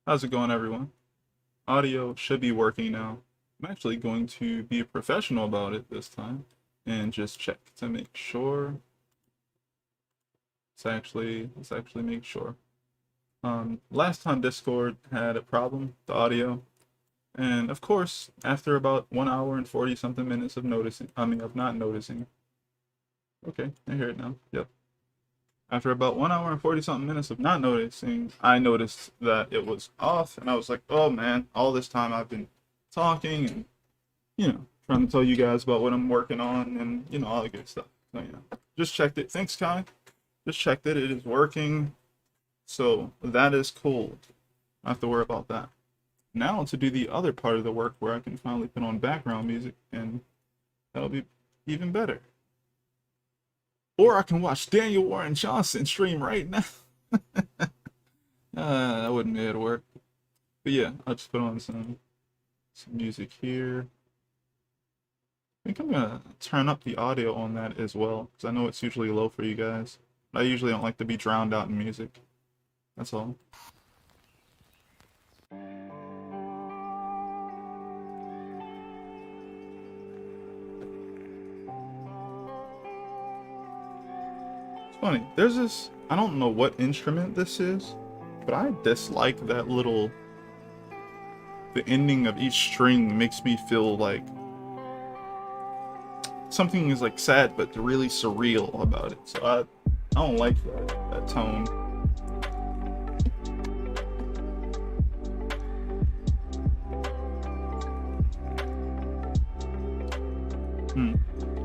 How's it going, everyone? Audio should be working now. I'm actually going to be a professional about it this time and just check to make sure. Let's actually make sure. Last time Discord had a problem, the audio, and of course, after about 1 hour and 40 something minutes of of not noticing. Okay, I hear it now. Yep. After about 1 hour and 40 something minutes of not noticing, I noticed that it was off, and I was like, oh man, all this time I've been talking and, trying to tell you guys about what I'm working on and, all the good stuff. So, just checked it. Thanks, Kai. Just checked it. It is working. So, that is cool. I have to worry about that. Now to do the other part of the work where I can finally put on background music, and that'll be even better. Or I can watch Daniel Warren Johnson stream right now. That wouldn't be able to work. But yeah, I'll just put on some music here. I think I'm gonna turn up the audio on that as well, because I know it's usually low for you guys. I usually don't like to be drowned out in music. That's all. Funny, there's this, I don't know what instrument this is, but I dislike that the ending of each string makes me feel like something is like sad but really surreal about it. So I don't like that tone.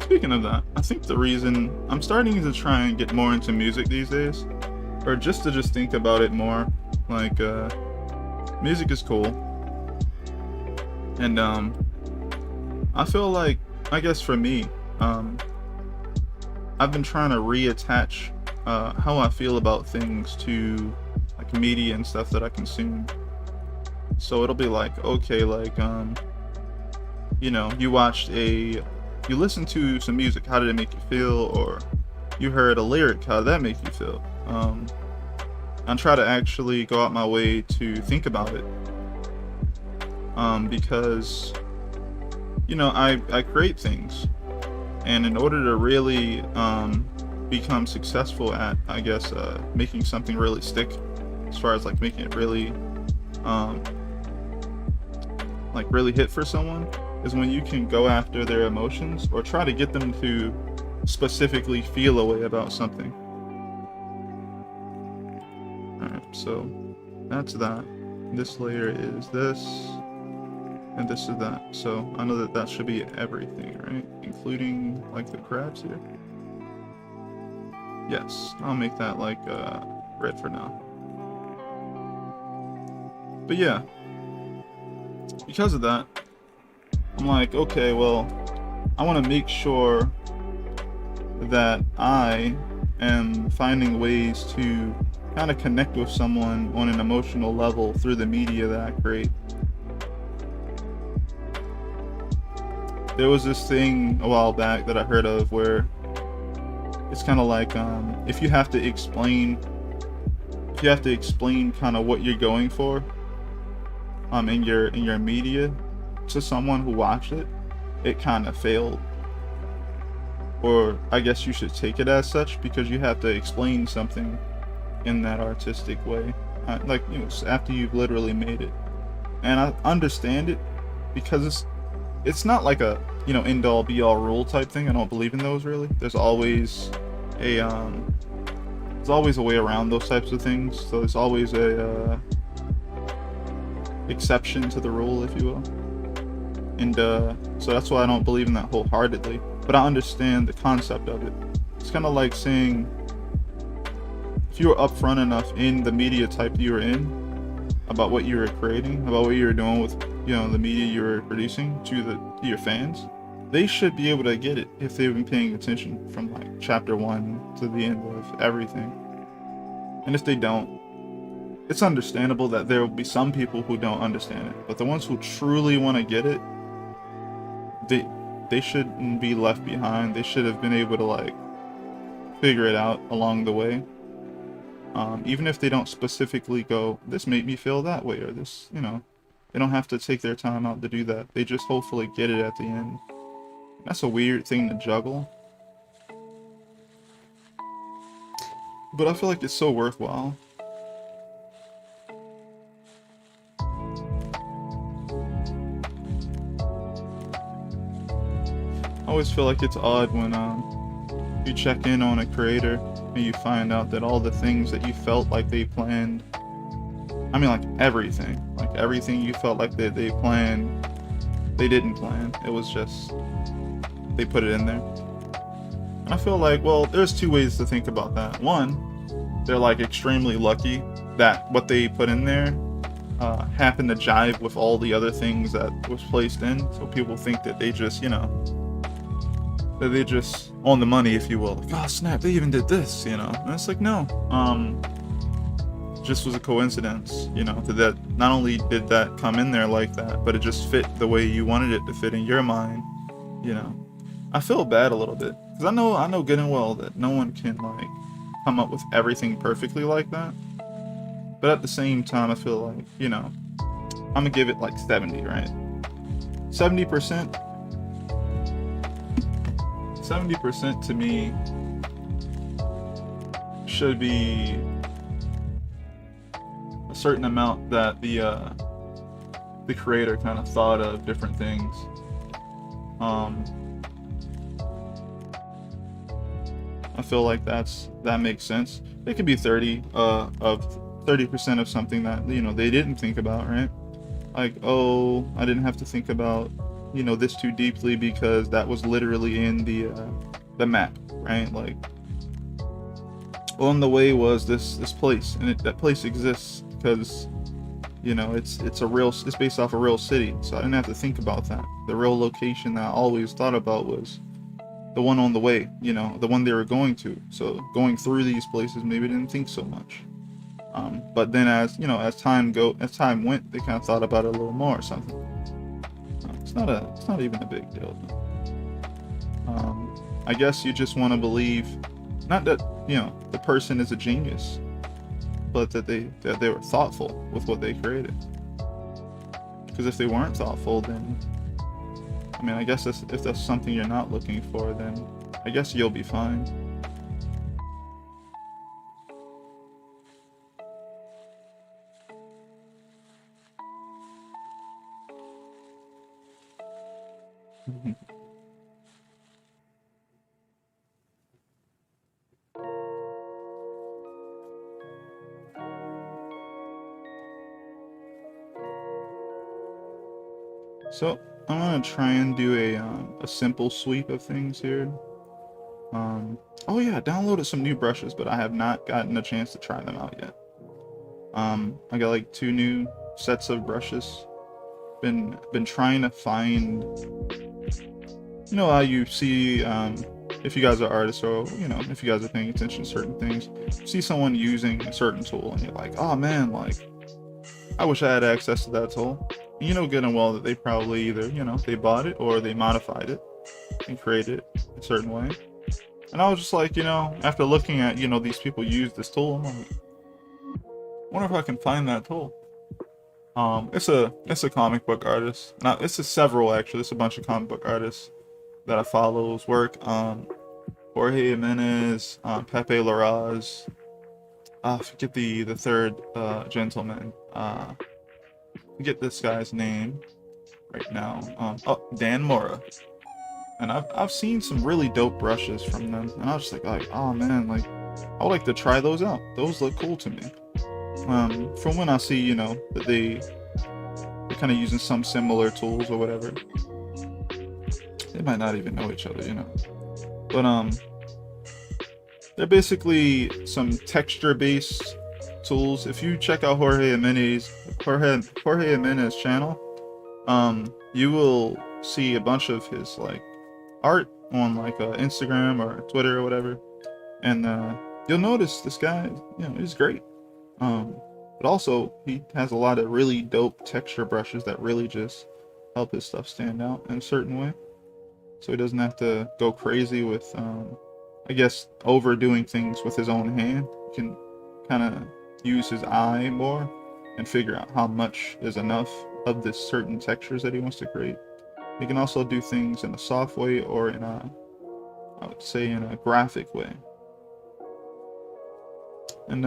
Speaking of that, I think the reason I'm starting to try and get more into music these days, or just to think about it more, like music is cool, and I feel like, I guess for me, I've been trying to reattach how I feel about things to like media and stuff that I consume. So it'll be like, okay, like you listened to some music, how did it make you feel? Or you heard a lyric, how did that make you feel? I try to actually go out my way to think about it, because I create things, and in order to really become successful at, I guess, making something really stick, as far as like making it really really hit for someone, is when you can go after their emotions or try to get them to specifically feel a way about something. Alright, so that's that. This layer is this, and this is that. So I know that that should be everything, right? Including like the crabs here. Yes, I'll make that like red for now. But yeah, because of that, I'm like, okay, well, I want to make sure that I am finding ways to kind of connect with someone on an emotional level through the media that I create. There was this thing a while back that I heard of where it's kind of like if you have to explain kind of what you're going for in your media to someone who watched it, it kind of failed. Or I guess you should take it as such, because you have to explain something in that artistic way, after you've literally made it. And I understand it, because it's not like a end all be all rule type thing. I don't believe in those really. There's always a way around those types of things. So there's always a exception to the rule, if you will. And so that's why I don't believe in that wholeheartedly, but I understand the concept of it. It's kind of like saying, if you were upfront enough in the media type you were in about what you were creating, about what you were doing with the media you were producing to your fans, they should be able to get it if they've been paying attention from like chapter 1 to the end of everything. And if they don't, it's understandable that there will be some people who don't understand it, but the ones who truly want to get it, they shouldn't be left behind. They should have been able to like figure it out along the way. Even if they don't specifically go, this made me feel that way, or this, they don't have to take their time out to do that. They just hopefully get it at the end. That's a weird thing to juggle. But I feel like it's so worthwhile. I always feel like it's odd when you check in on a creator and you find out that all the things that you felt like they planned, I mean like everything you felt like they planned, they didn't plan. It was just, they put it in there. And I feel like, well, there's two ways to think about that. One, they're like extremely lucky that what they put in there happened to jive with all the other things that was placed in. So people think that they just, that they just on the money, if you will. Like, oh snap, they even did this, And it's like, no. Just was a coincidence, that not only did that come in there like that, but it just fit the way you wanted it to fit in your mind, I feel bad a little bit, because I know good and well that no one can like come up with everything perfectly like that. But at the same time, I feel like, I'm gonna give it like 70, right? 70%. 70% to me should be a certain amount that the creator kind of thought of different things. I feel like that makes sense. It could be 30% of something that they didn't think about, right? Like, oh, I didn't have to think about this too deeply because that was literally in the map, right? Like, on the way was this place, and that place exists because it's based off a real city, so I didn't have to think about that. The real location that I always thought about was the one on the way, the one they were going to. So going through these places, maybe didn't think so much. But then as time went, they kind of thought about it a little more or something. It's not even a big deal. I guess you just want to believe, not that the person is a genius, but that they were thoughtful with what they created. Because if they weren't thoughtful, then I guess if that's something you're not looking for, then I guess you'll be fine. So I'm gonna try and do a simple sweep of things here. Oh yeah, I downloaded some new brushes, but I have not gotten a chance to try them out yet. I got like 2 new sets of brushes. Been trying to find, how you see, if you guys are artists, or if you guys are paying attention to certain things, see someone using a certain tool and you're like, oh man, like I wish I had access to that tool. And you know good and well that they probably either they bought it or they modified it and created it a certain way. And I was just like, after looking at these people use this tool, I'm like, I wonder if I can find that tool. It's a comic book artist. Now it's several actually. It's a bunch of comic book artists that I follow's work. Jorge Jimenez, Pepe Larraz. I forget the third gentleman. Forget this guy's name right now. Oh, Dan Mora. And I've seen some really dope brushes from them, and I was just like, oh man, like I would like to try those out. Those look cool to me. From when I see, that they're kind of using some similar tools or whatever. They might not even know each other, But they're basically some texture-based tools. If you check out Jorge Jimenez's channel, you will see a bunch of his like art on like Instagram or Twitter or whatever, and you'll notice this guy, he's great. But also he has a lot of really dope texture brushes that really just help his stuff stand out in a certain way. So he doesn't have to go crazy with, I guess, overdoing things with his own hand. He can kind of use his eye more and figure out how much is enough of this certain textures that he wants to create. He can also do things in a soft way or in a, I would say, in a graphic way. And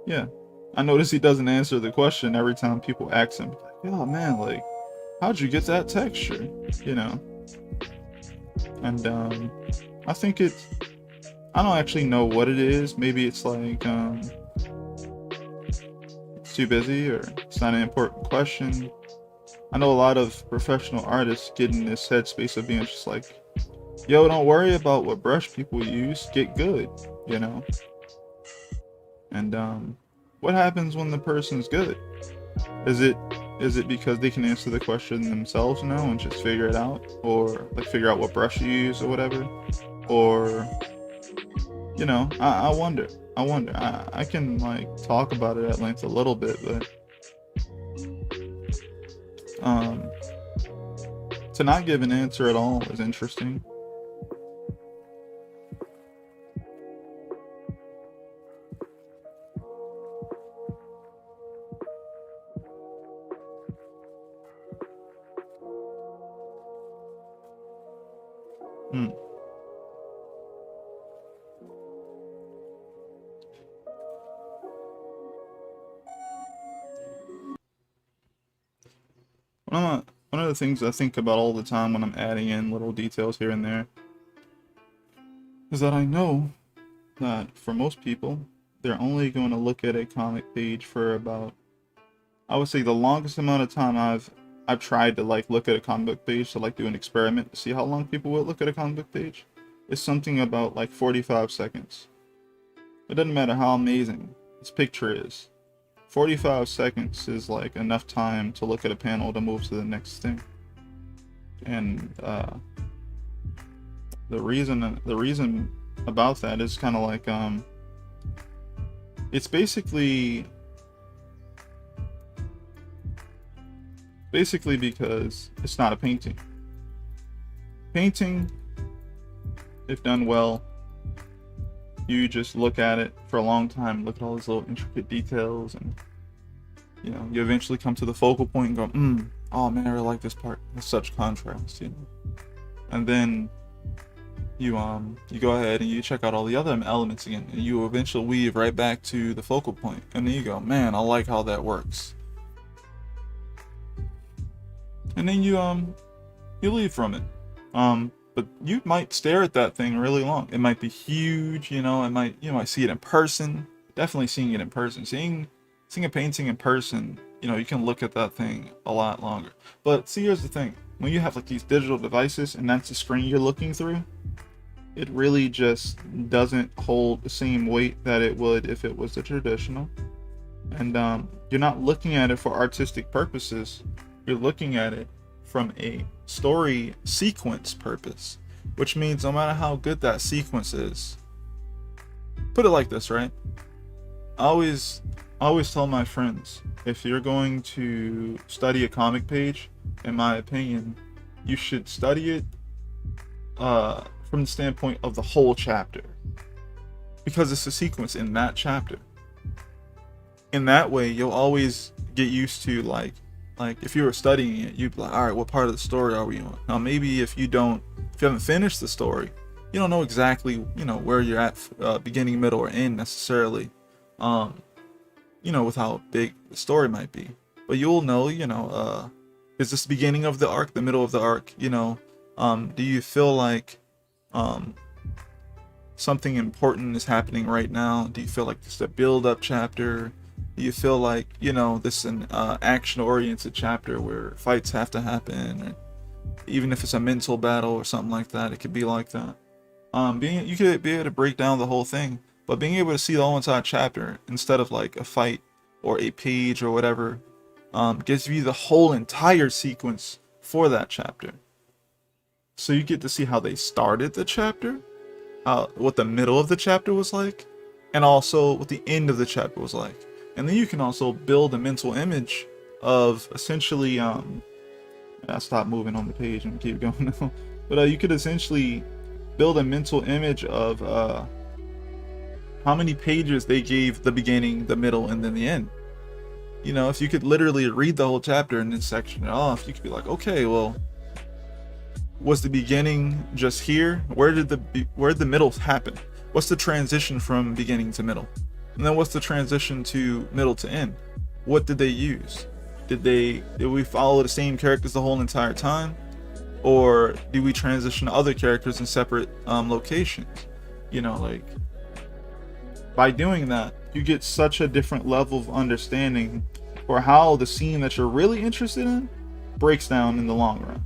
yeah, I notice he doesn't answer the question every time people ask him, like, oh man, like, how'd you get that texture? You know? And I think it's, I don't actually know what it is. Maybe it's like, it's too busy, or it's not an important question. I know a lot of professional artists get in this headspace of being just like, yo, don't worry about what brush people use, get good, you know? And what happens when the person's good? Is it because they can answer the question themselves now and just figure it out? Or like figure out what brush you use or whatever? Or, you know, I wonder. I can like talk about it at length a little bit, but to not give an answer at all is interesting. Hmm. One of the things I think about all the time when I'm adding in little details here and there is that I know that for most people, they're only going to look at a comic page for about, I would say the longest amount of time I've tried to like look at a comic book page to like do an experiment to see how long people would look at a comic book page. It's something about like 45 seconds. It doesn't matter how amazing this picture is. 45 seconds is like enough time to look at a panel to move to the next thing. And the reason about that is kind of like it's basically because it's not a painting. Painting, if done well, you just look at it for a long time, look at all these little intricate details, and you know, you eventually come to the focal point and go, oh man, I really like this part. There's such contrast, you know. And then you go ahead and you check out all the other elements again, and you eventually weave right back to the focal point, and then you go, man, I like how that works. And then you leave from it. But you might stare at that thing really long. It might be huge, you know. You might see it in person. Definitely seeing it in person. Seeing a painting in person, you know, you can look at that thing a lot longer. But see, here's the thing: when you have like these digital devices and that's the screen you're looking through, it really just doesn't hold the same weight that it would if it was a traditional. And you're not looking at it for artistic purposes. You're looking at it from a story sequence purpose, which means no matter how good that sequence is, put it like this, right? I always tell my friends, if you're going to study a comic page, in my opinion, you should study it from the standpoint of the whole chapter, because it's a sequence in that chapter. In that way, you'll always get used to like if you were studying it, you'd be like, all right, what part of the story are we on? Now maybe if you haven't finished the story, you don't know exactly, you know, where you're at, beginning, middle, or end necessarily, you know, with how big the story might be. But you'll know, you know, is this the beginning of the arc, the middle of the arc? You know, do you feel like something important is happening right now? Do you feel like this is a build-up chapter? Do you feel like, you know, this is an action-oriented chapter where fights have to happen? Or even if it's a mental battle or something like that, it could be like that. You could be able to break down the whole thing, but being able to see the whole entire chapter instead of like a fight or a page or whatever, gives you the whole entire sequence for that chapter. So you get to see how they started the chapter, what the middle of the chapter was like, and also what the end of the chapter was like. And then you can also build a mental image of essentially, I stop moving on the page and keep going now. But you could essentially build a mental image of how many pages they gave the beginning, the middle, and then the end. You know, if you could literally read the whole chapter and then section it off, you could be like, okay, well, was the beginning just here? Where did the middle happen? What's the transition from beginning to middle? And then what's the transition to middle to end? What did they use? Did we follow the same characters the whole entire time? Or do we transition to other characters in separate locations? You know, like, by doing that, you get such a different level of understanding for how the scene that you're really interested in breaks down in the long run.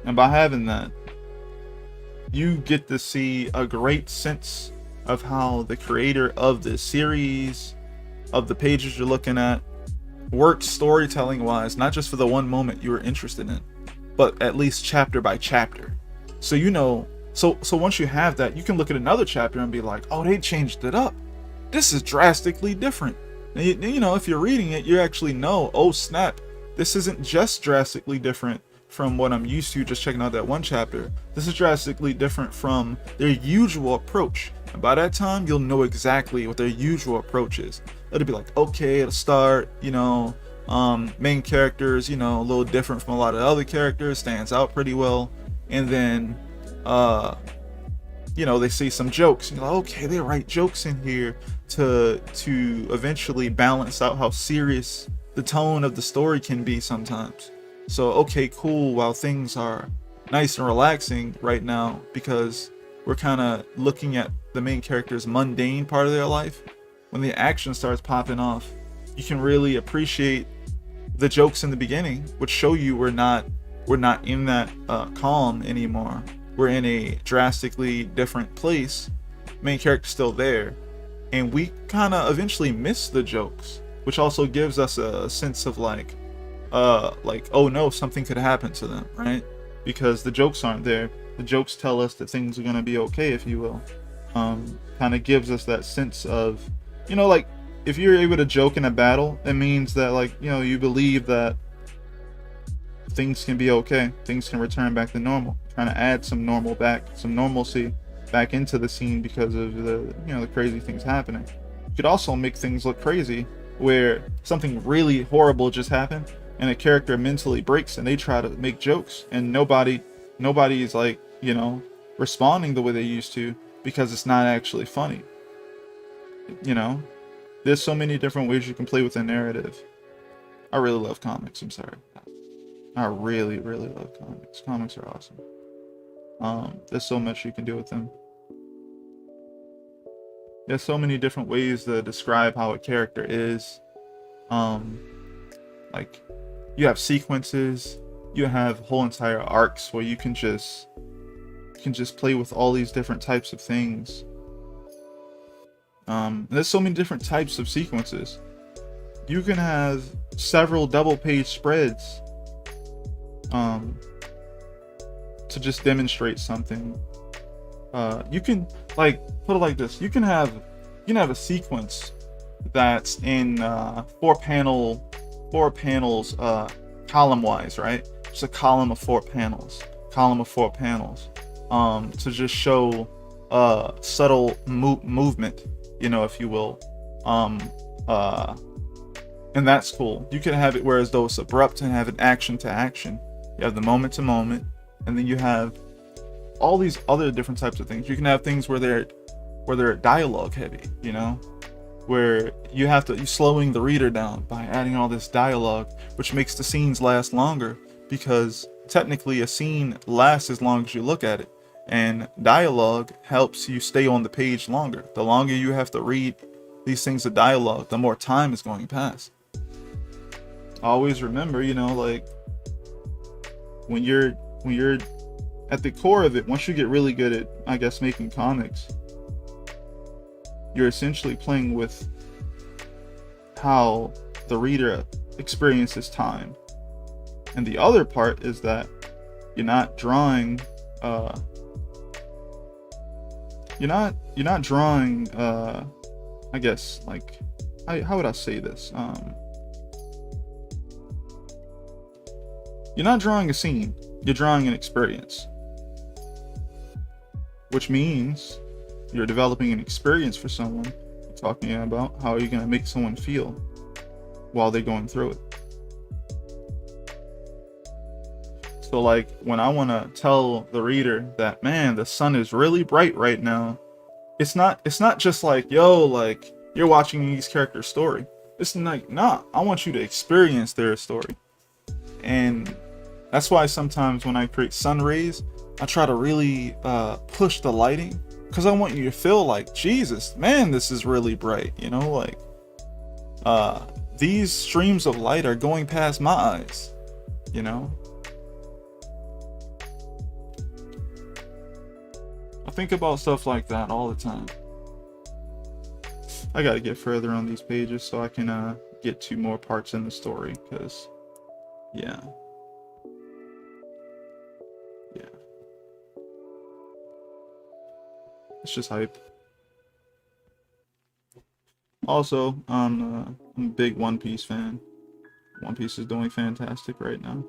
And by having that, you get to see a great sense of how the creator of the series, of the pages you're looking at, works storytelling wise, not just for the one moment you were interested in, but at least chapter by chapter. So you know, so once you have that, you can look at another chapter and be like, oh, they changed it up. This is drastically different. And you know, if you're reading it, you actually know, oh snap, this isn't just drastically different from what I'm used to just checking out that one chapter. This is drastically different from their usual approach. And by that time, you'll know exactly what their usual approach is. It'll be like, okay, it'll start, you know, main characters, you know, a little different from a lot of other characters, stands out pretty well. And then, you know, they say some jokes. And you're like, okay, they write jokes in here to eventually balance out how serious the tone of the story can be sometimes. So, okay, cool, while things are nice and relaxing right now, because we're kind of looking at the main character's mundane part of their life, when the action starts popping off, you can really appreciate the jokes in the beginning, which show you we're not in that calm anymore. We're in a drastically different place. Main character's still there, and we kind of eventually miss the jokes, which also gives us a sense of like, oh no, something could happen to them, right? Because the jokes aren't there. The jokes tell us that things are gonna be okay, if you will. Kind of gives us that sense of, you know, like, if you're able to joke in a battle, it means that, like, you know, you believe that things can be okay, things can return back to normal. Trying to add some normalcy back into the scene because of the, you know, the crazy things happening. You could also make things look crazy where something really horrible just happened and a character mentally breaks and they try to make jokes and nobody is, like, you know, responding the way they used to because it's not actually funny. You know, there's so many different ways you can play with a narrative. I really love comics. I'm sorry. I really, really love comics. Comics are awesome. There's so much you can do with them. There's so many different ways to describe how a character is. Like, you have sequences, you have whole entire arcs where you can just play with all these different types of things. There's so many different types of sequences. You can have several double page spreads to just demonstrate something. You can, like, put it like this. You can have a sequence that's in four panels column wise, right? Just a column of four panels to just show subtle movement, you know, if you will. And that's cool. You can have it whereas though it's abrupt and have an action to action. You have the moment to moment, and then you have all these other different types of things. You can have things where they're dialogue heavy, you know, where you're slowing the reader down by adding all this dialogue, which makes the scenes last longer, because technically a scene lasts as long as you look at it, and dialogue helps you stay on the page longer. The longer you have to read these things of dialogue, the more time is going past. Always remember, you know, like, when you're at the core of it, once you get really good at, I guess, making comics, you're essentially playing with how the reader experiences time. And the other part is that you're not drawing I guess, like, how would I say this? You're not drawing a scene, you're drawing an experience. Which means you're developing an experience for someone, you're talking about how are you going to make someone feel while they're going through it. So like when I want to tell the reader that, man, the sun is really bright right now, it's not just like, yo, like you're watching these characters' story. It's like, nah, I want you to experience their story. And that's why sometimes when I create sun rays, I try to really push the lighting, because I want you to feel like, Jesus, man, this is really bright, you know, like these streams of light are going past my eyes, you know. I think about stuff like that all the time. I gotta get further on these pages so I can get to more parts in the story, because yeah. It's just hype. Also, I'm a big One Piece fan. One Piece is doing fantastic right now.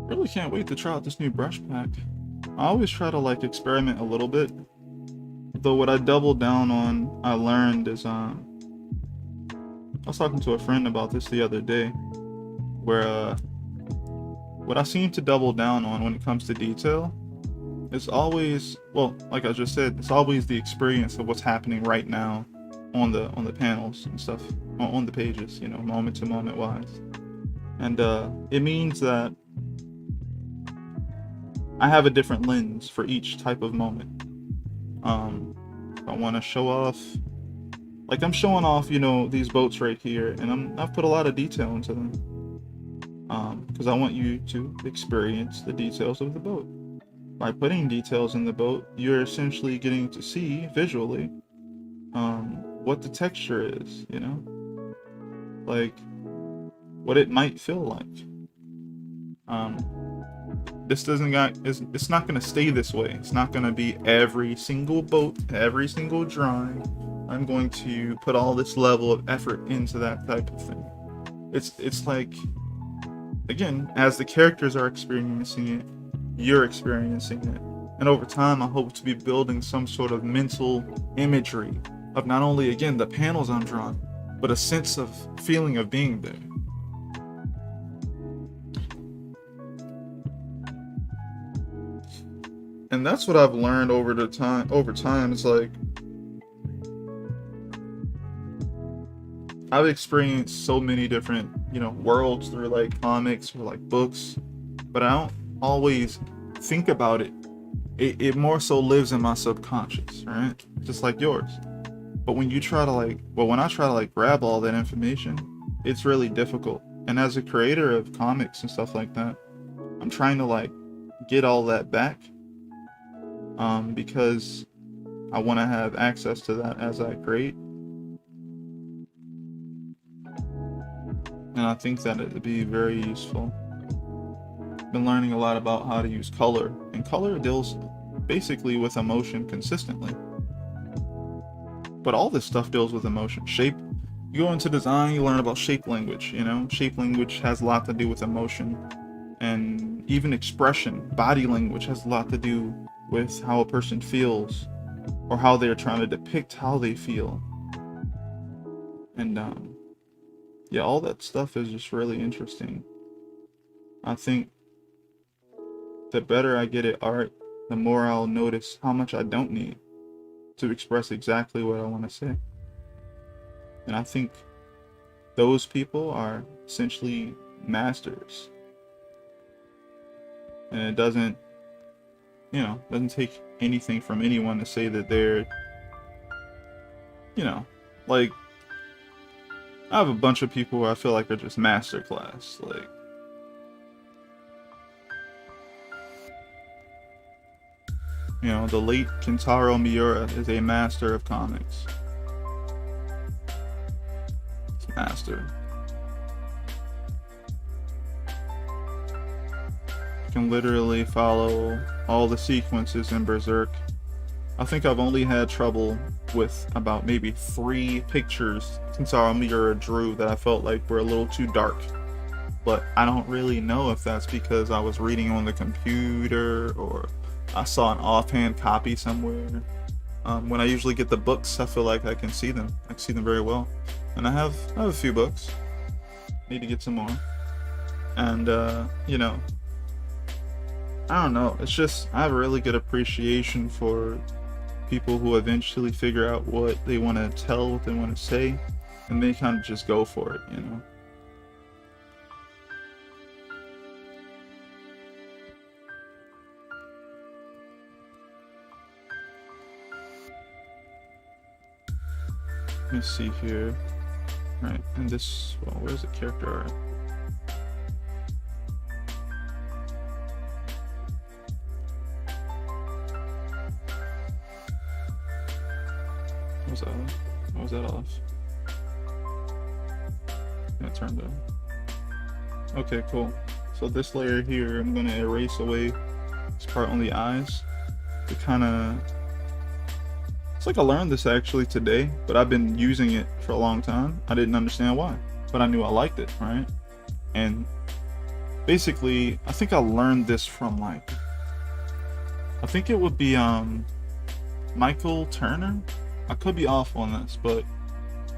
Really can't wait to try out this new brush pack. I always try to like experiment a little bit, though what I doubled down on, I learned is I was talking to a friend about this the other day, where what I seem to double down on when it comes to detail is always, well, like I just said, it's always the experience of what's happening right now on the panels and stuff, on the pages, you know, moment to moment wise. And it means that I have a different lens for each type of moment. If I want to show off, like I'm showing off, you know, these boats right here, and I've put a lot of detail into them, because I want you to experience the details of the boat. By putting details in the boat, you're essentially getting to see visually what the texture is, you know, like what it might feel like. This it's not going to stay this way. It's not going to be every single boat, every single drawing. I'm going to put all this level of effort into that type of thing. It's like, again, as the characters are experiencing it, you're experiencing it. And over time, I hope to be building some sort of mental imagery of not only, again, the panels I'm drawing, but a sense of feeling of being there. And that's what I've learned over time. It's like I've experienced so many different, you know, worlds through like comics or like books, but I don't always think about it. It more so lives in my subconscious, right? Just like yours. But when you try to when I try to like grab all that information, it's really difficult. And as a creator of comics and stuff like that, I'm trying to like get all that back. Because I want to have access to that as I create. And I think that it'd be very useful. Been learning a lot about how to use color, and color deals basically with emotion consistently. But all this stuff deals with emotion. Shape, you go into design, you learn about shape language, you know? Shape language has a lot to do with emotion. And even expression, body language has a lot to do with how a person feels, or how they're trying to depict how they feel. And yeah, all that stuff is just really interesting. I think the better I get at art, the more I'll notice how much I don't need to express exactly what I want to say. And I think those people are essentially masters. And it doesn't take anything from anyone to say that they're, you know, like, I have a bunch of people who I feel like are just masterclass. Like, you know, the late Kentaro Miura is a master of comics. He's a master. can literally follow all the sequences in Berserk. I think I've only had trouble with about maybe 3 pictures since Armira drew that I felt like were a little too dark. But I don't really know if that's because I was reading on the computer or I saw an offhand copy somewhere. When I usually get the books, I feel like I can see them. I can see them very well. And I have a few books. Need to get some more. And, you know, I don't know. It's just, I have a really good appreciation for people who eventually figure out what they want to tell, what they want to say, and they kind of just go for it, you know? Let me see here. Right, and this, well, where's the character art? What was that off? Yeah, it turned on. Okay, cool. So this layer here, I'm gonna erase away this part on the eyes to kind of. It's like I learned this actually today, but I've been using it for a long time. I didn't understand why, but I knew I liked it, right? And basically, I think I learned this from like, I think it would be Michael Turner. I could be off on this, but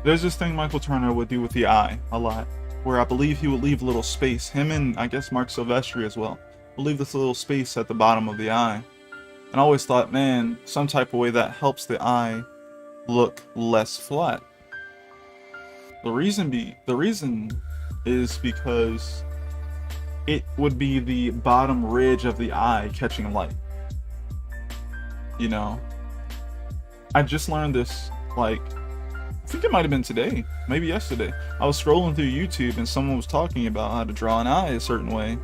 there's this thing Michael Turner would do with the eye a lot, where I believe he would leave a little space. Him and I guess Mark Silvestri as well would leave this little space at the bottom of the eye. And I always thought, man, some type of way that helps the eye look less flat. The reason is because it would be the bottom ridge of the eye catching light. You know? I just learned this, like, I think it might have been today, maybe yesterday. I was scrolling through YouTube and someone was talking about how to draw an eye a certain way.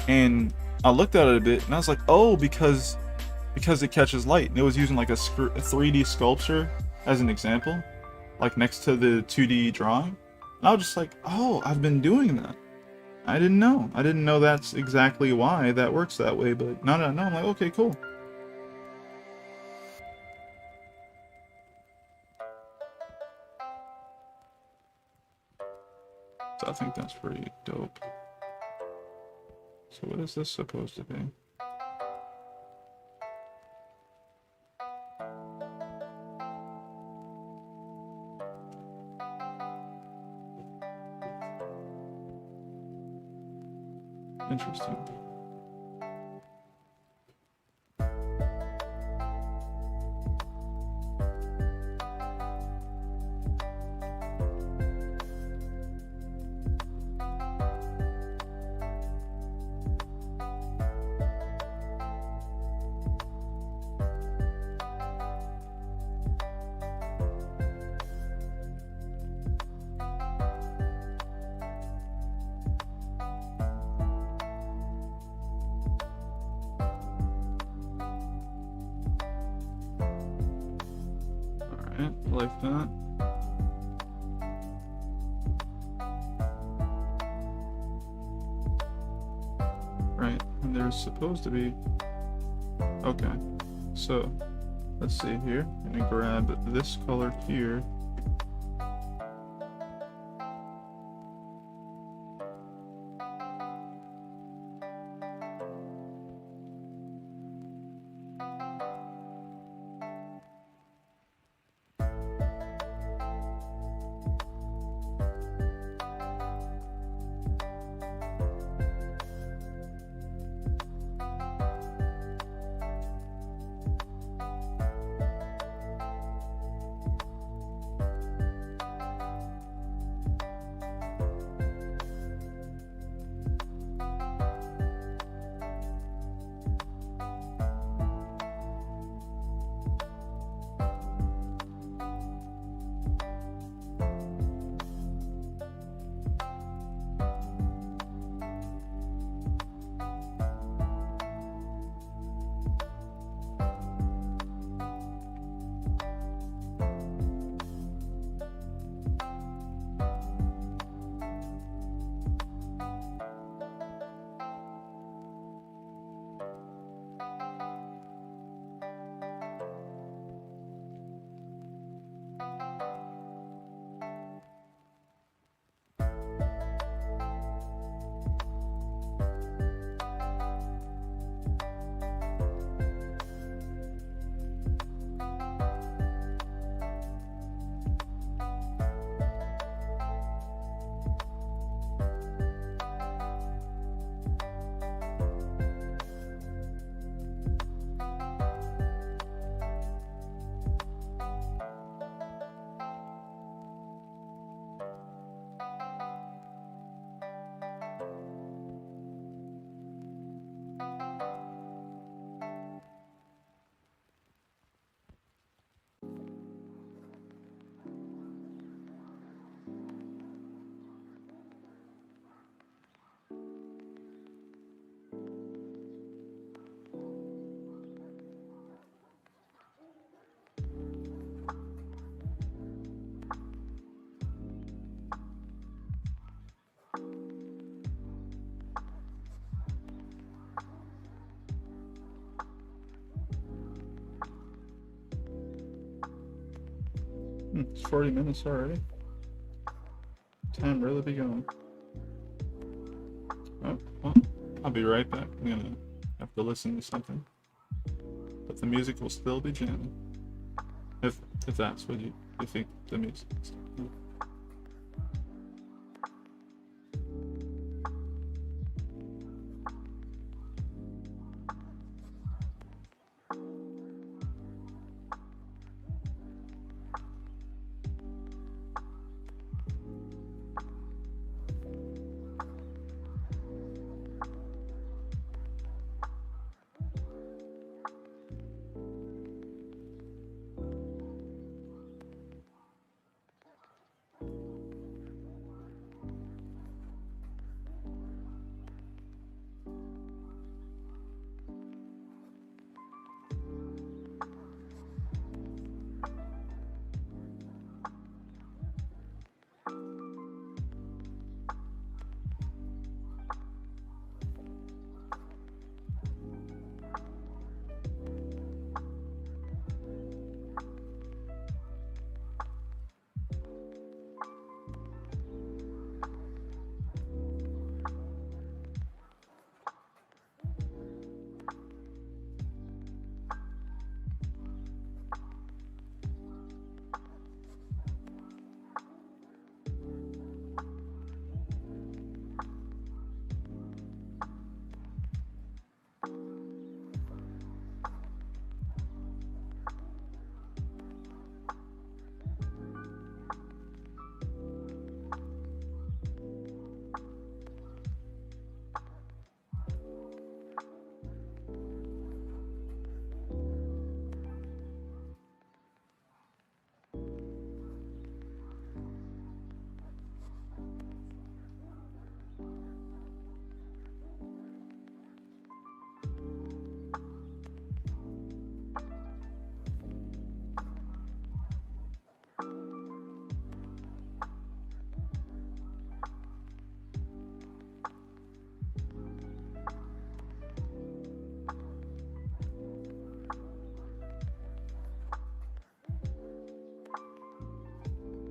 And I looked at it a bit and I was like, oh, because it catches light. And it was using like a 3D sculpture as an example, like next to the 2D drawing. And I was just like, oh, I've been doing that. I didn't know that's exactly why that works that way, but now that I know, I'm like, okay, cool. So I think that's pretty dope. So what is this supposed to be? Interesting. Like that. Right, and there's supposed to be, okay, so let's see here. I'm gonna grab this color here. It's 40 minutes already. Time really be going. Oh, well, I'll be right back. I'm gonna have to listen to something. But the music will still be jamming. If that's what you think the music is.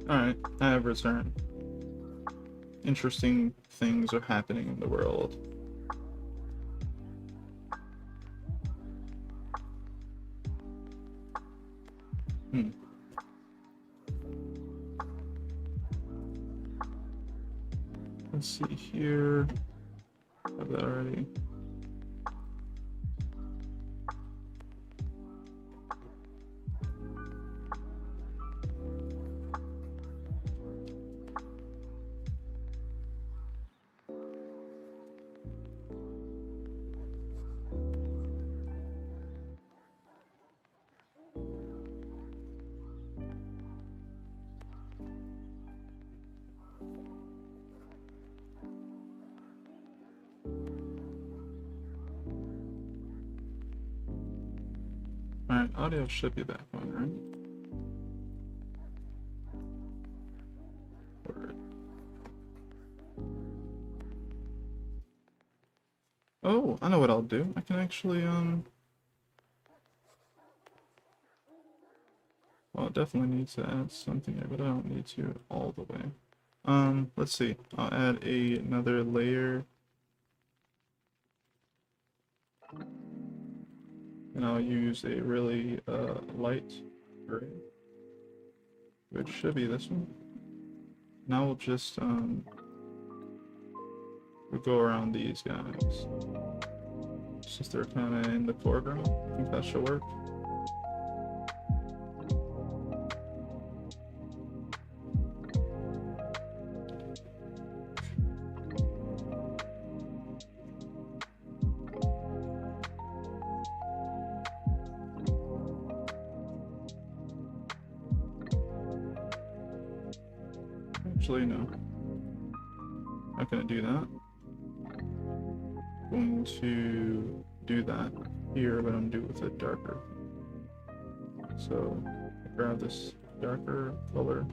Alright, I have returned. Interesting things are happening in the world. Let's see here. Have that already. Alright, audio should be back on, right? Word. Oh, I know what I'll do. I can actually, well, it definitely needs to add something here, but I don't need to all the way. Let's see. I'll add another layer. And I'll use a really light gray, which should be this one. Now we'll just we'll go around these guys. Since they're kind of in the foreground, I think that should work. Actually, no. Not gonna do that. Going to do that here, but I'm gonna do it with a darker. So grab this darker color.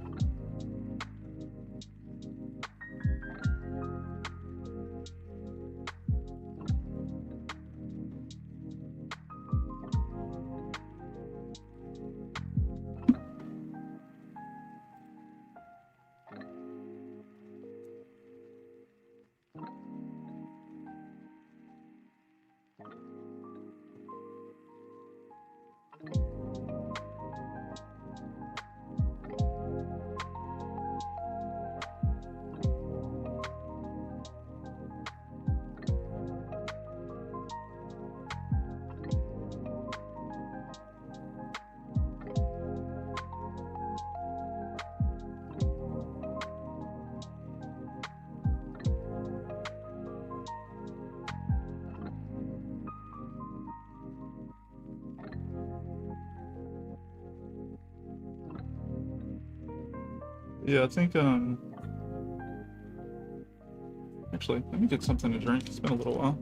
Yeah, I think actually, let me get something to drink. It's been a little while.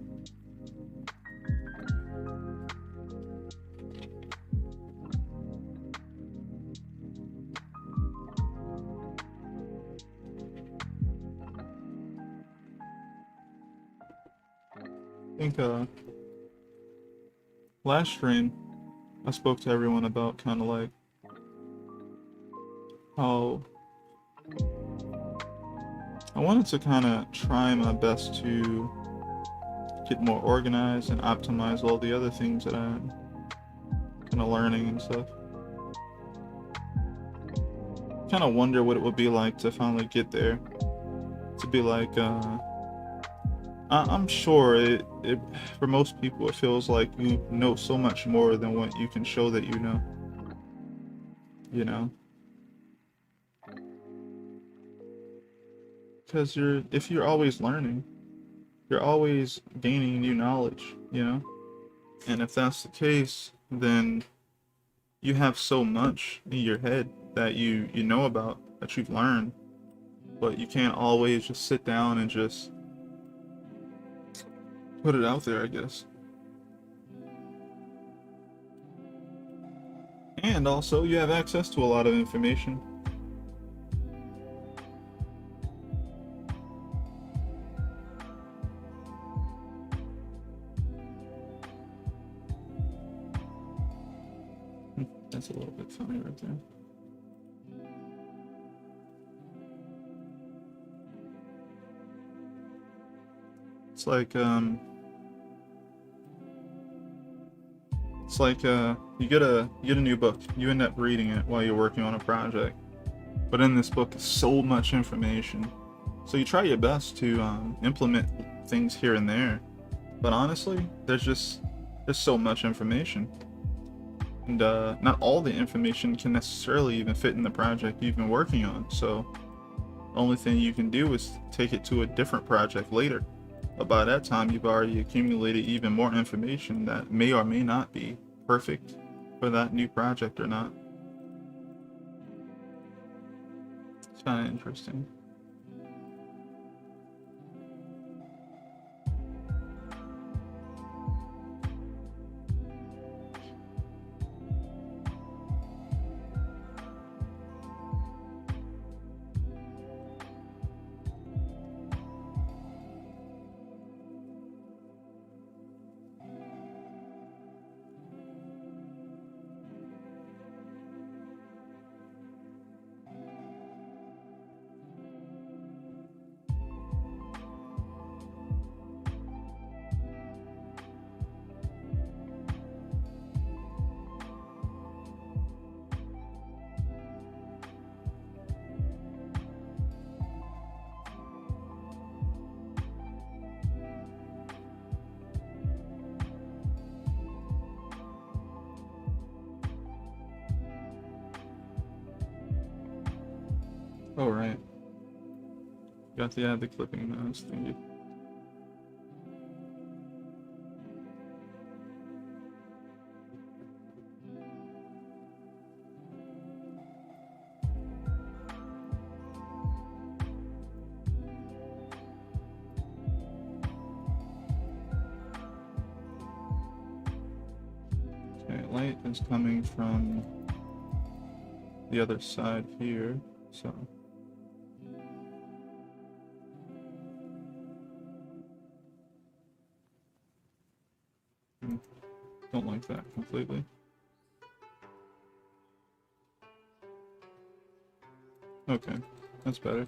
I think last stream I spoke to everyone about kind of like how I wanted to kind of try my best to get more organized and optimize all the other things that I'm kind of learning and stuff. Kind of wonder what it would be like to finally get there. To be like, I'm sure it for most people it feels like you know so much more than what you can show that you know. You know, because if you're always learning, you're always gaining new knowledge. You know, and if that's the case, then you have so much in your head that you know about that you've learned, but you can't always just sit down and just put it out there, I guess. And also, you have access to a lot of information. That's a little bit funny right there. It's like you get a new book. You end up reading it while you're working on a project. But in this book is so much information. So you try your best to implement things here and there. But honestly, there's so much information. And not all the information can necessarily even fit in the project you've been working on. So the only thing you can do is take it to a different project later. But by that time, you've already accumulated even more information that may or may not be perfect for that new project or not. It's kind of interesting. Oh, right. Got the clipping notes thingy. Okay, light is coming from the other side here, so. Don't like that completely. Okay, that's better.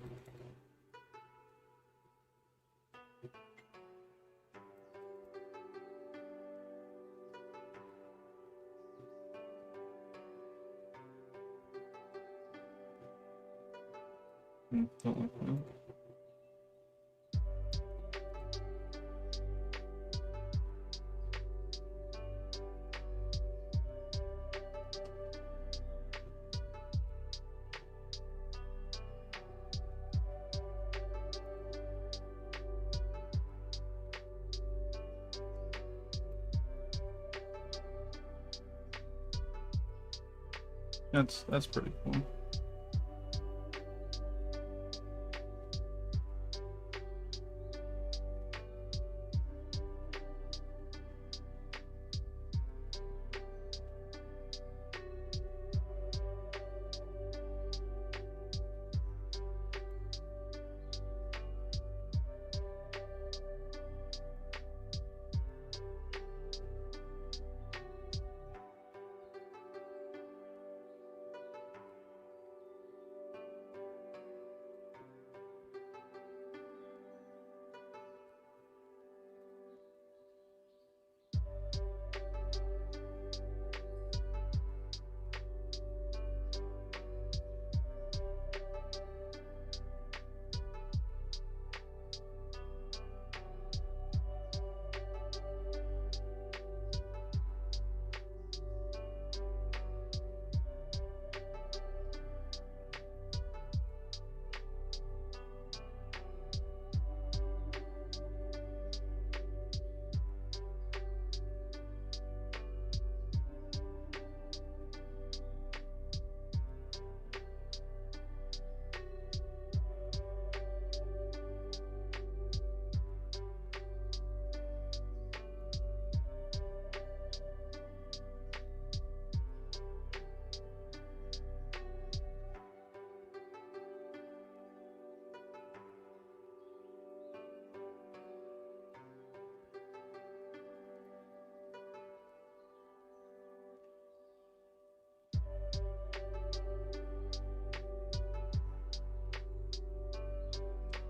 Don't like that. That's pretty cool.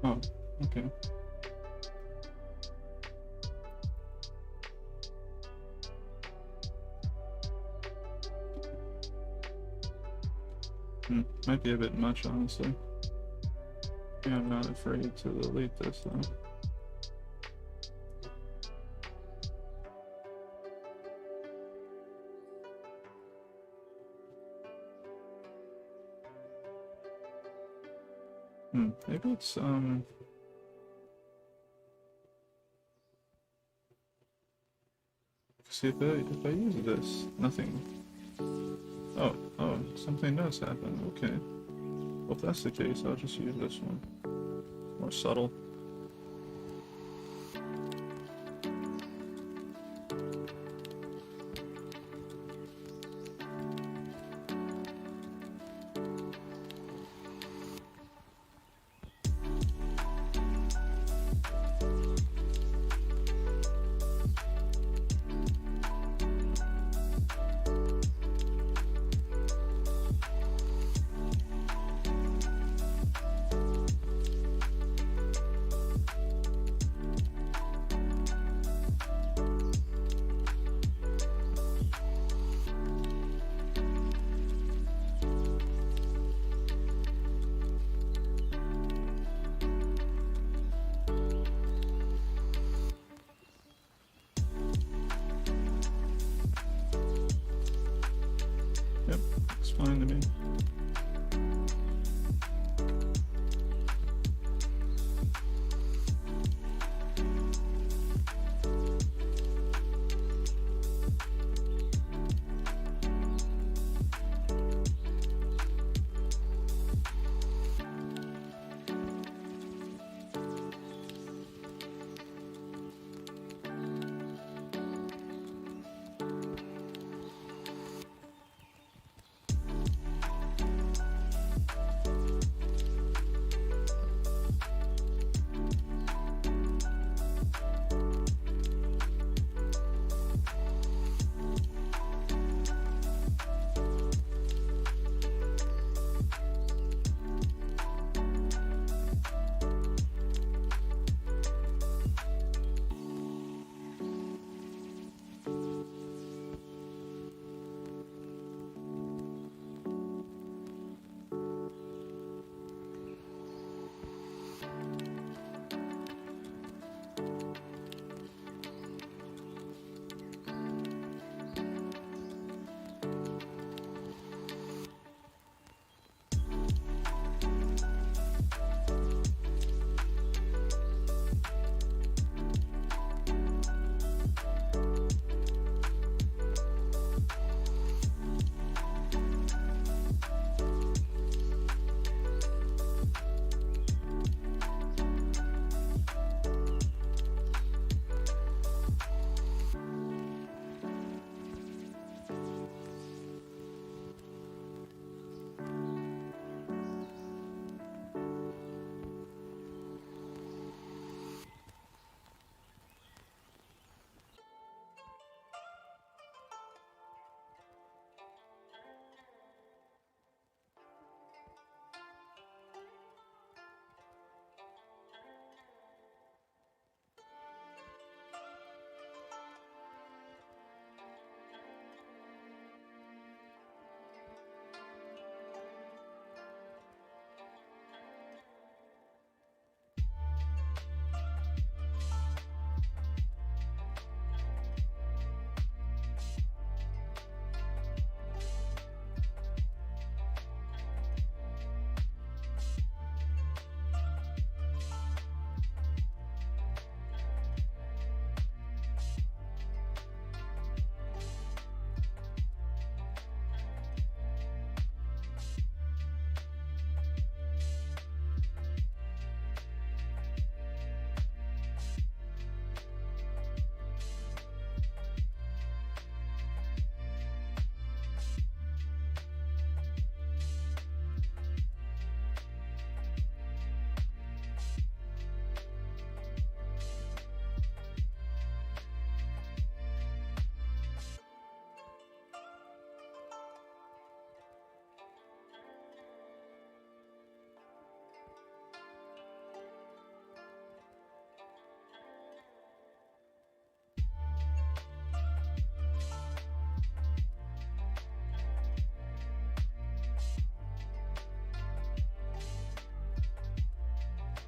Oh, okay. Might be a bit much, honestly. Yeah, I'm not afraid to delete this, though. Maybe it's, see, if I use this, nothing. Oh, something does happen. Okay. Well, if that's the case, I'll just use this one. More subtle. Yep, it's fine to me.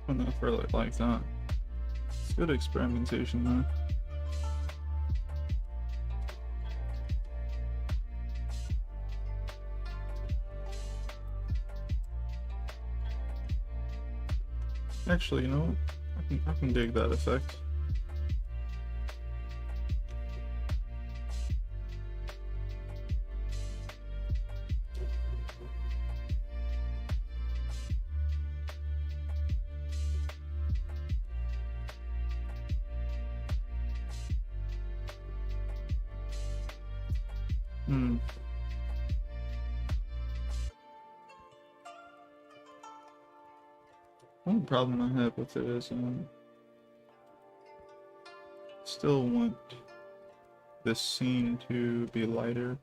enough for like that. It's good experimentation though. Actually, you know what? I can dig that effect. One problem I have with it is, still want this scene to be lighter.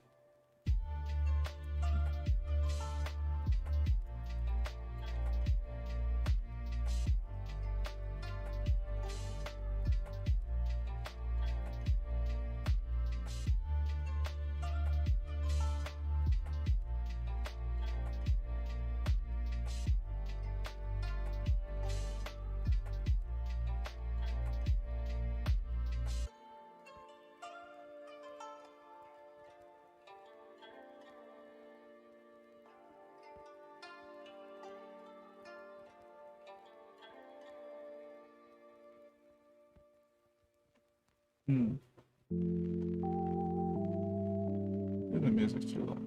Maybe the music's too loud.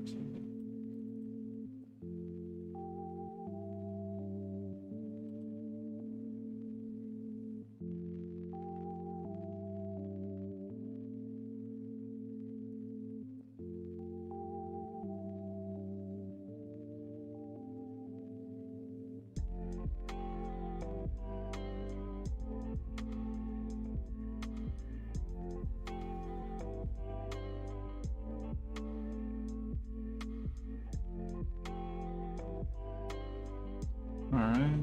Alright.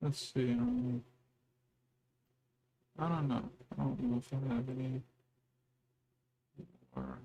Let's see. I don't know. I don't know if I have any. Or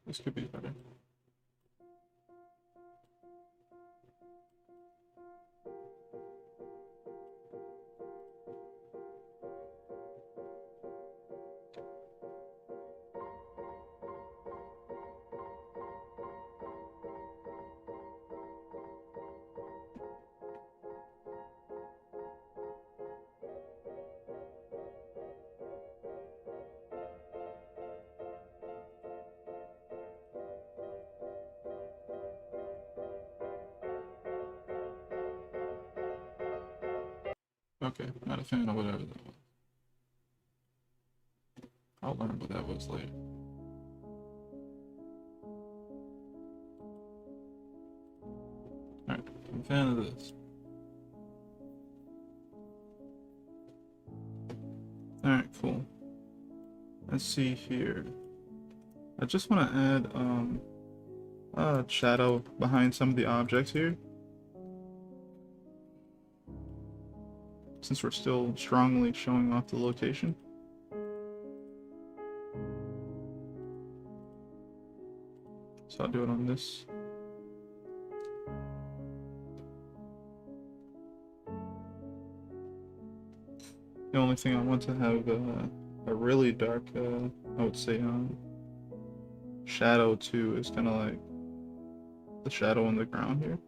this could be better. Okay, not a fan of whatever that was. I'll learn what that was later. Alright, I'm a fan of this. Alright, cool. Let's see here. I just want to add shadow behind some of the objects here. Since we're still strongly showing off the location. So I'll do it on this. The only thing I want to have a really dark, I would say, shadow too is kind of like the shadow on the ground here.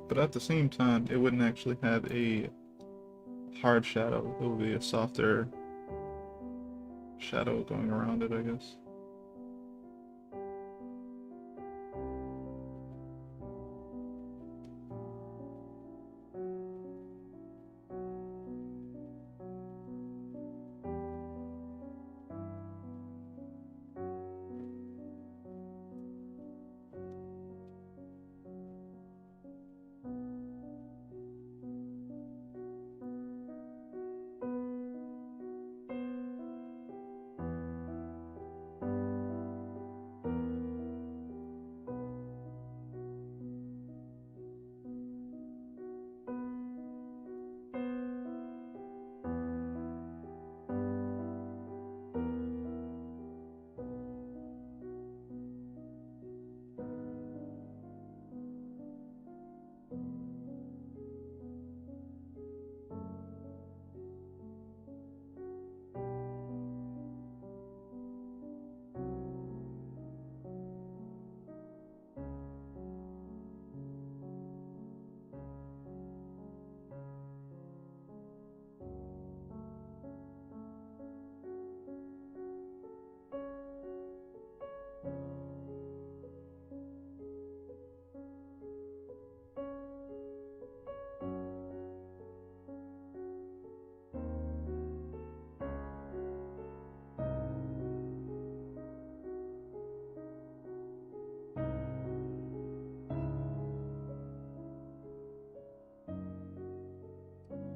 But at the same time, it wouldn't actually have a hard shadow. It would be a softer shadow going around it, I guess.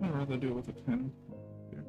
I'd rather do it with a pen. Here.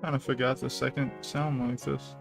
Kind of forgot the second sound like this.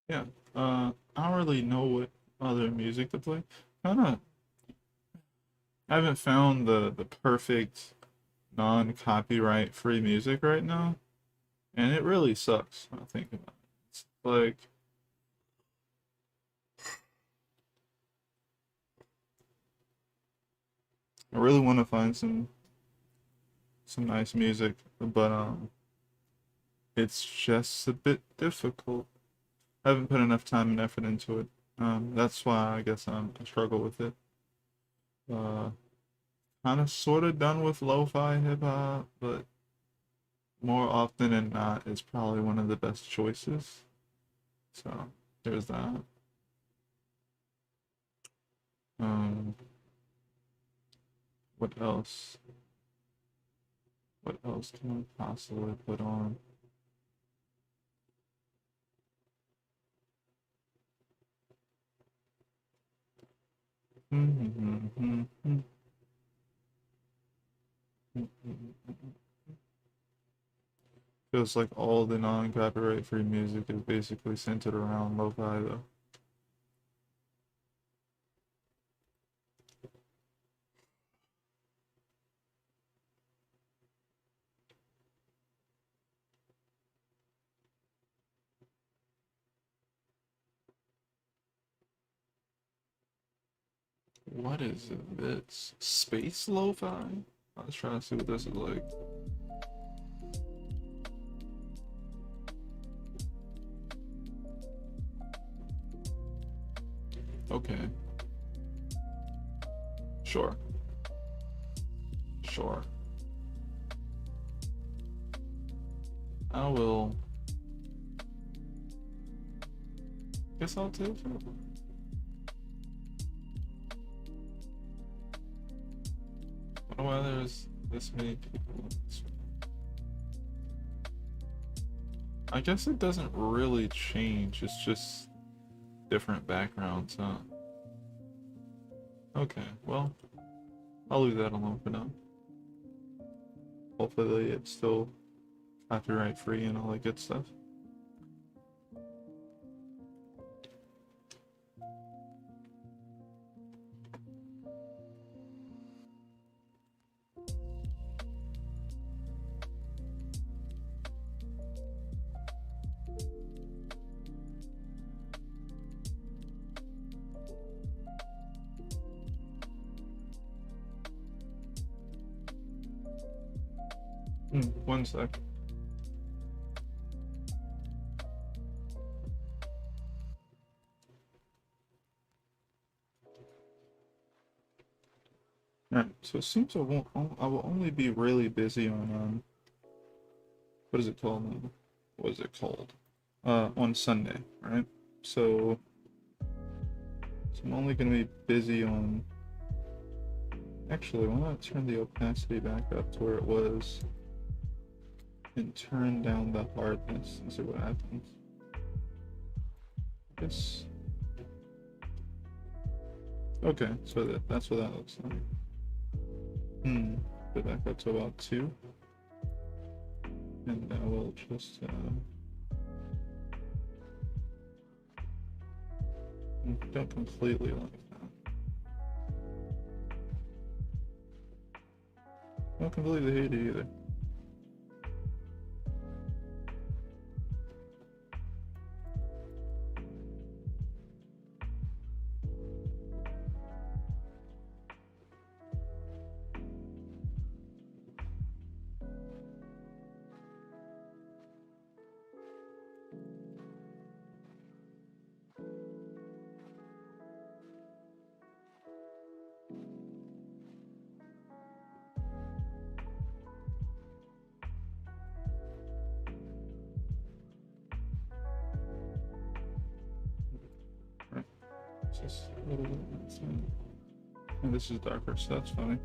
Yeah. I don't really know what other music to play. Kinda, I haven't found the perfect non-copyright free music right now, and it really sucks when I think about it. It's like I really want to find some nice music, but it's just a bit difficult. I haven't put enough time and effort into it. That's why I guess I struggle with it. Uh, Kind of sort of done with lo-fi hip hop, but more often than not, it's probably one of the best choices. So there's that. Um, what else? What else can I possibly put on? Feels like all the non-copyright free music is basically centered around lo-fi though. What is this? Space lo-fi? I was trying to see what this is like. Okay, sure, sure. I will. Guess I'll take it. I wonder why there's this many people on this one. I guess it doesn't really change. It's just different backgrounds, huh? Okay, well, I'll leave that alone for now. Hopefully it's still copyright free and all that good stuff. One sec. Alright, so it seems I will only be really busy on what is it called now? What is it called? On Sunday, right? So, so I'm only gonna be busy on. Actually, why not turn the opacity back up to where it was and turn down the hardness and see what happens. Yes. Okay, so that's what that looks like. Put it back up to about 2. And I will just don't completely like that. Don't completely hate it either. Right. Just a little bit. And this is darker, so that's funny.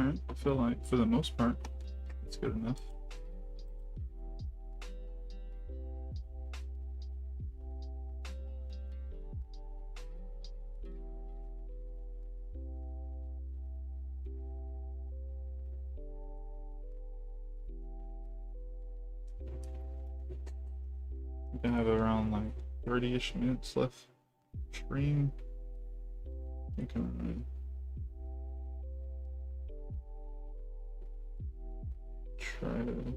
transparent. I feel like for the most part, it's good enough. I have around like 30-ish minutes left. Stream. I think I'm try to.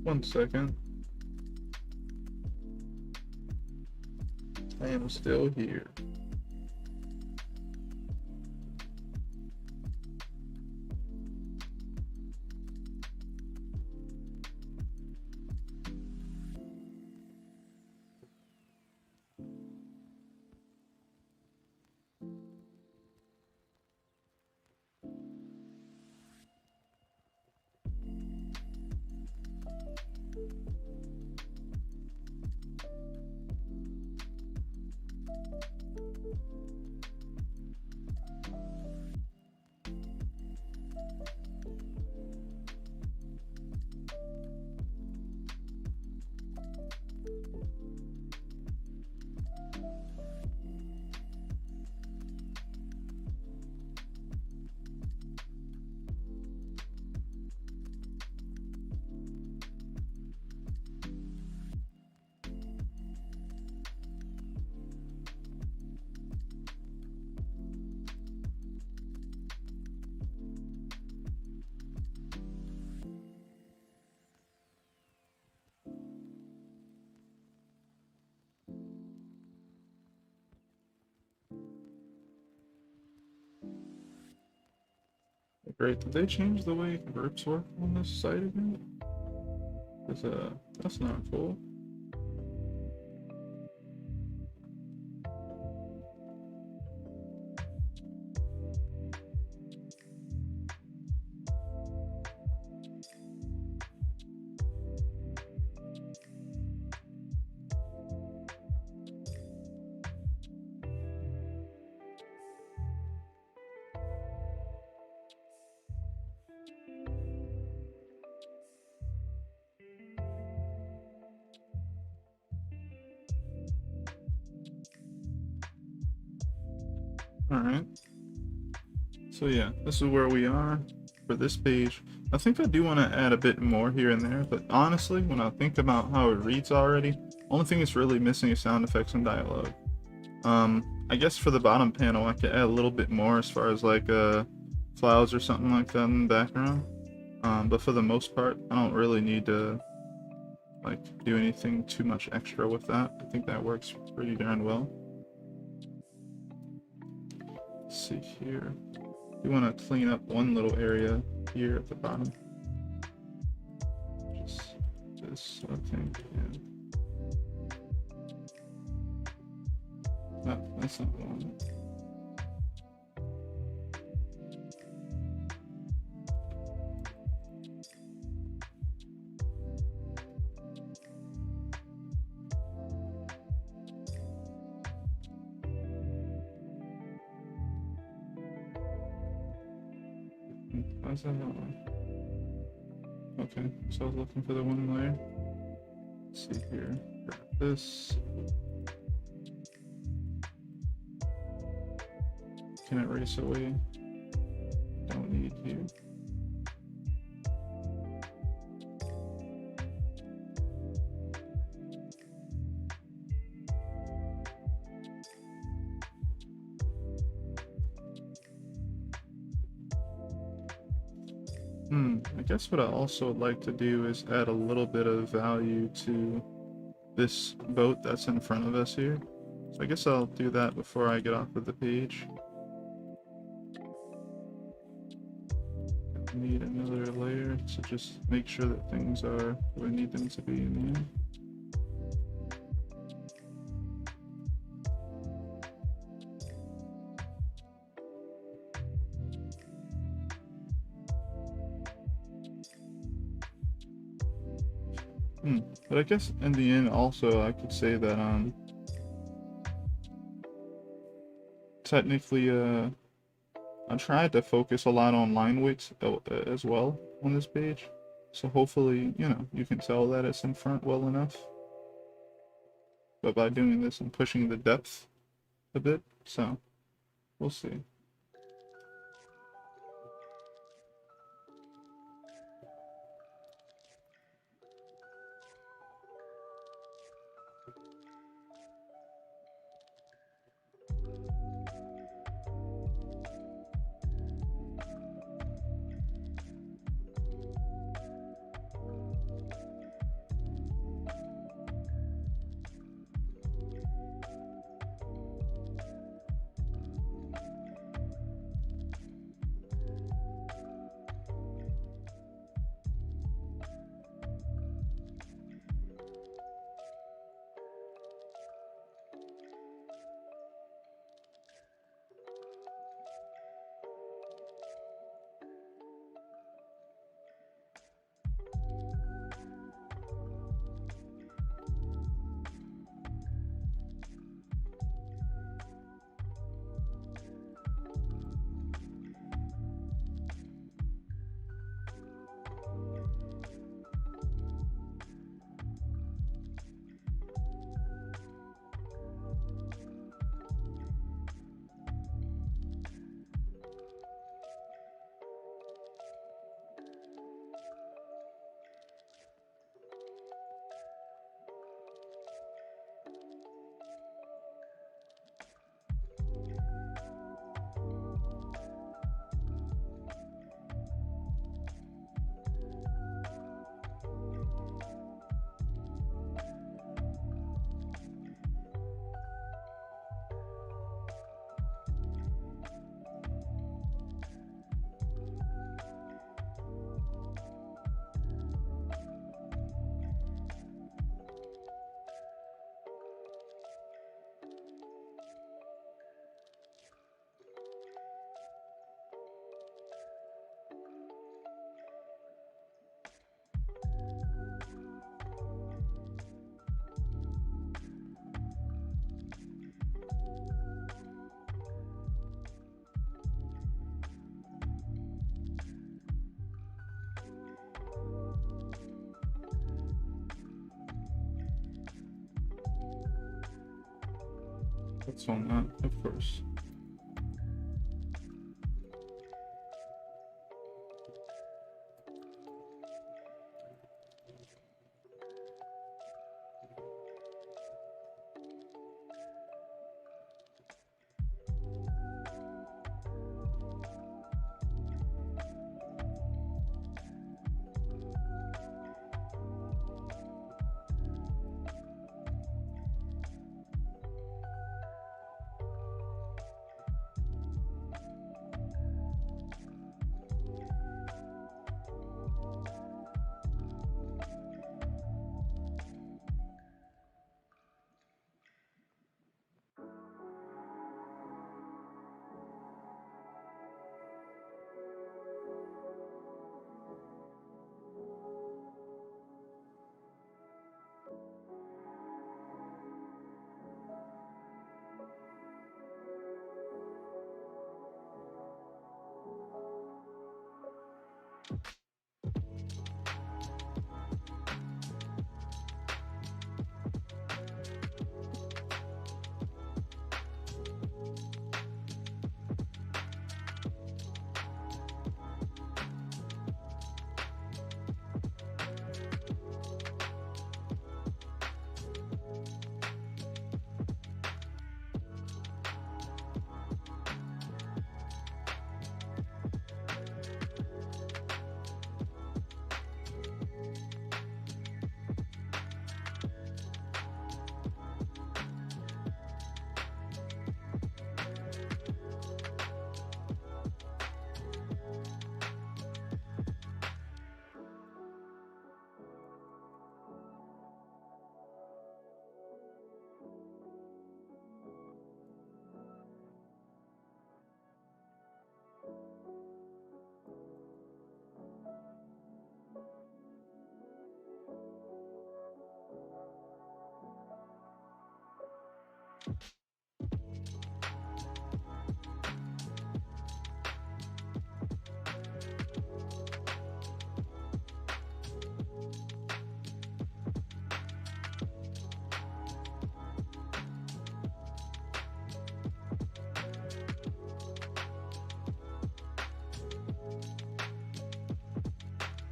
One second. I am still here. Great. Did they change the way groups work on this site again? Cause that's not cool. Alright. So yeah, this is where we are for this page. I think I do want to add a bit more here and there, but honestly, when I think about how it reads already, only thing it's really missing is sound effects and dialogue. I guess for the bottom panel, I could add a little bit more as far as like clouds or something like that in the background. But for the most part, I don't really need to like do anything too much extra with that. I think that works pretty darn well. Let's see here. We want to clean up one little area here at the bottom. Just this, I think, yeah. No, that's not what I want. Why is that not one? Okay, so I was looking for the one layer. Let's see here. Grab this. Can it erase away? Don't need you. I guess what I also would like to do is add a little bit of value to this boat that's in front of us here. So I guess I'll do that before I get off of the page. I need another layer to just make sure that things are where I need them to be in the end. But I guess in the end also I could say that technically I tried to focus a lot on line weights as well on this page. So hopefully, you know, you can tell that it's in front well enough. But by doing this, I'm pushing the depth a bit, so we'll see. That's on that, of course.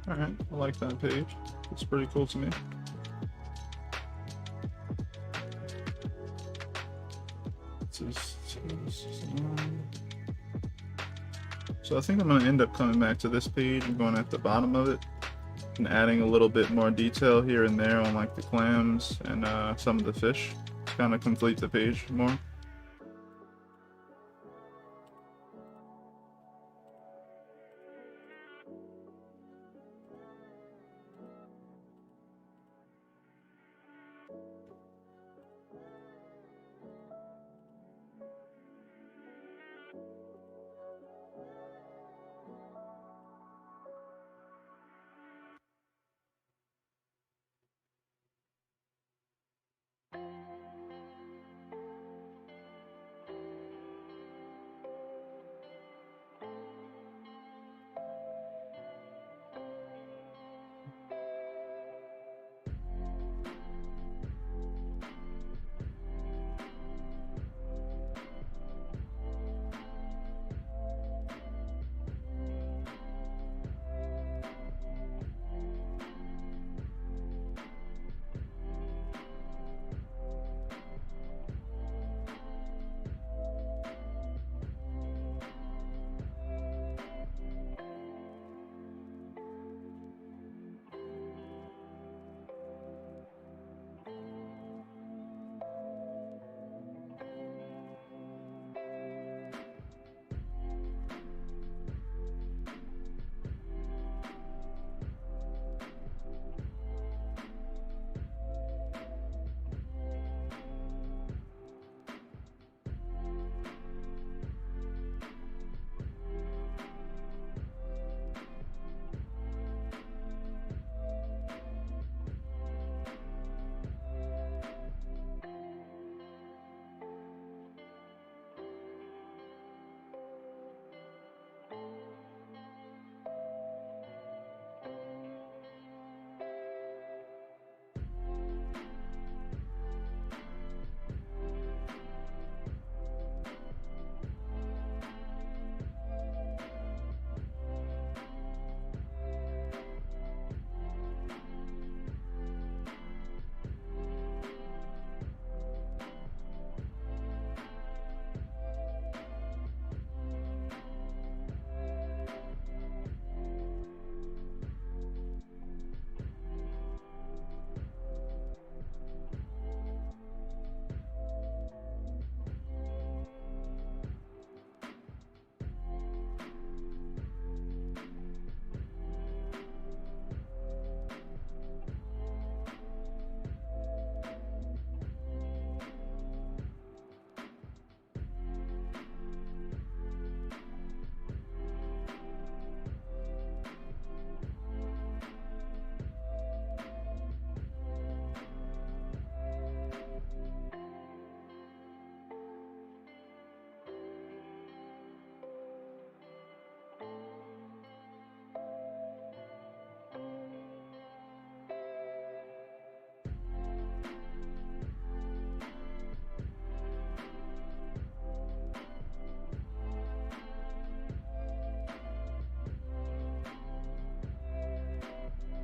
Alright, I like that page. It's pretty cool to me. So I think I'm going to end up coming back to this page and going at the bottom of it and adding a little bit more detail here and there on like the clams and some of the fish to kind of complete the page more.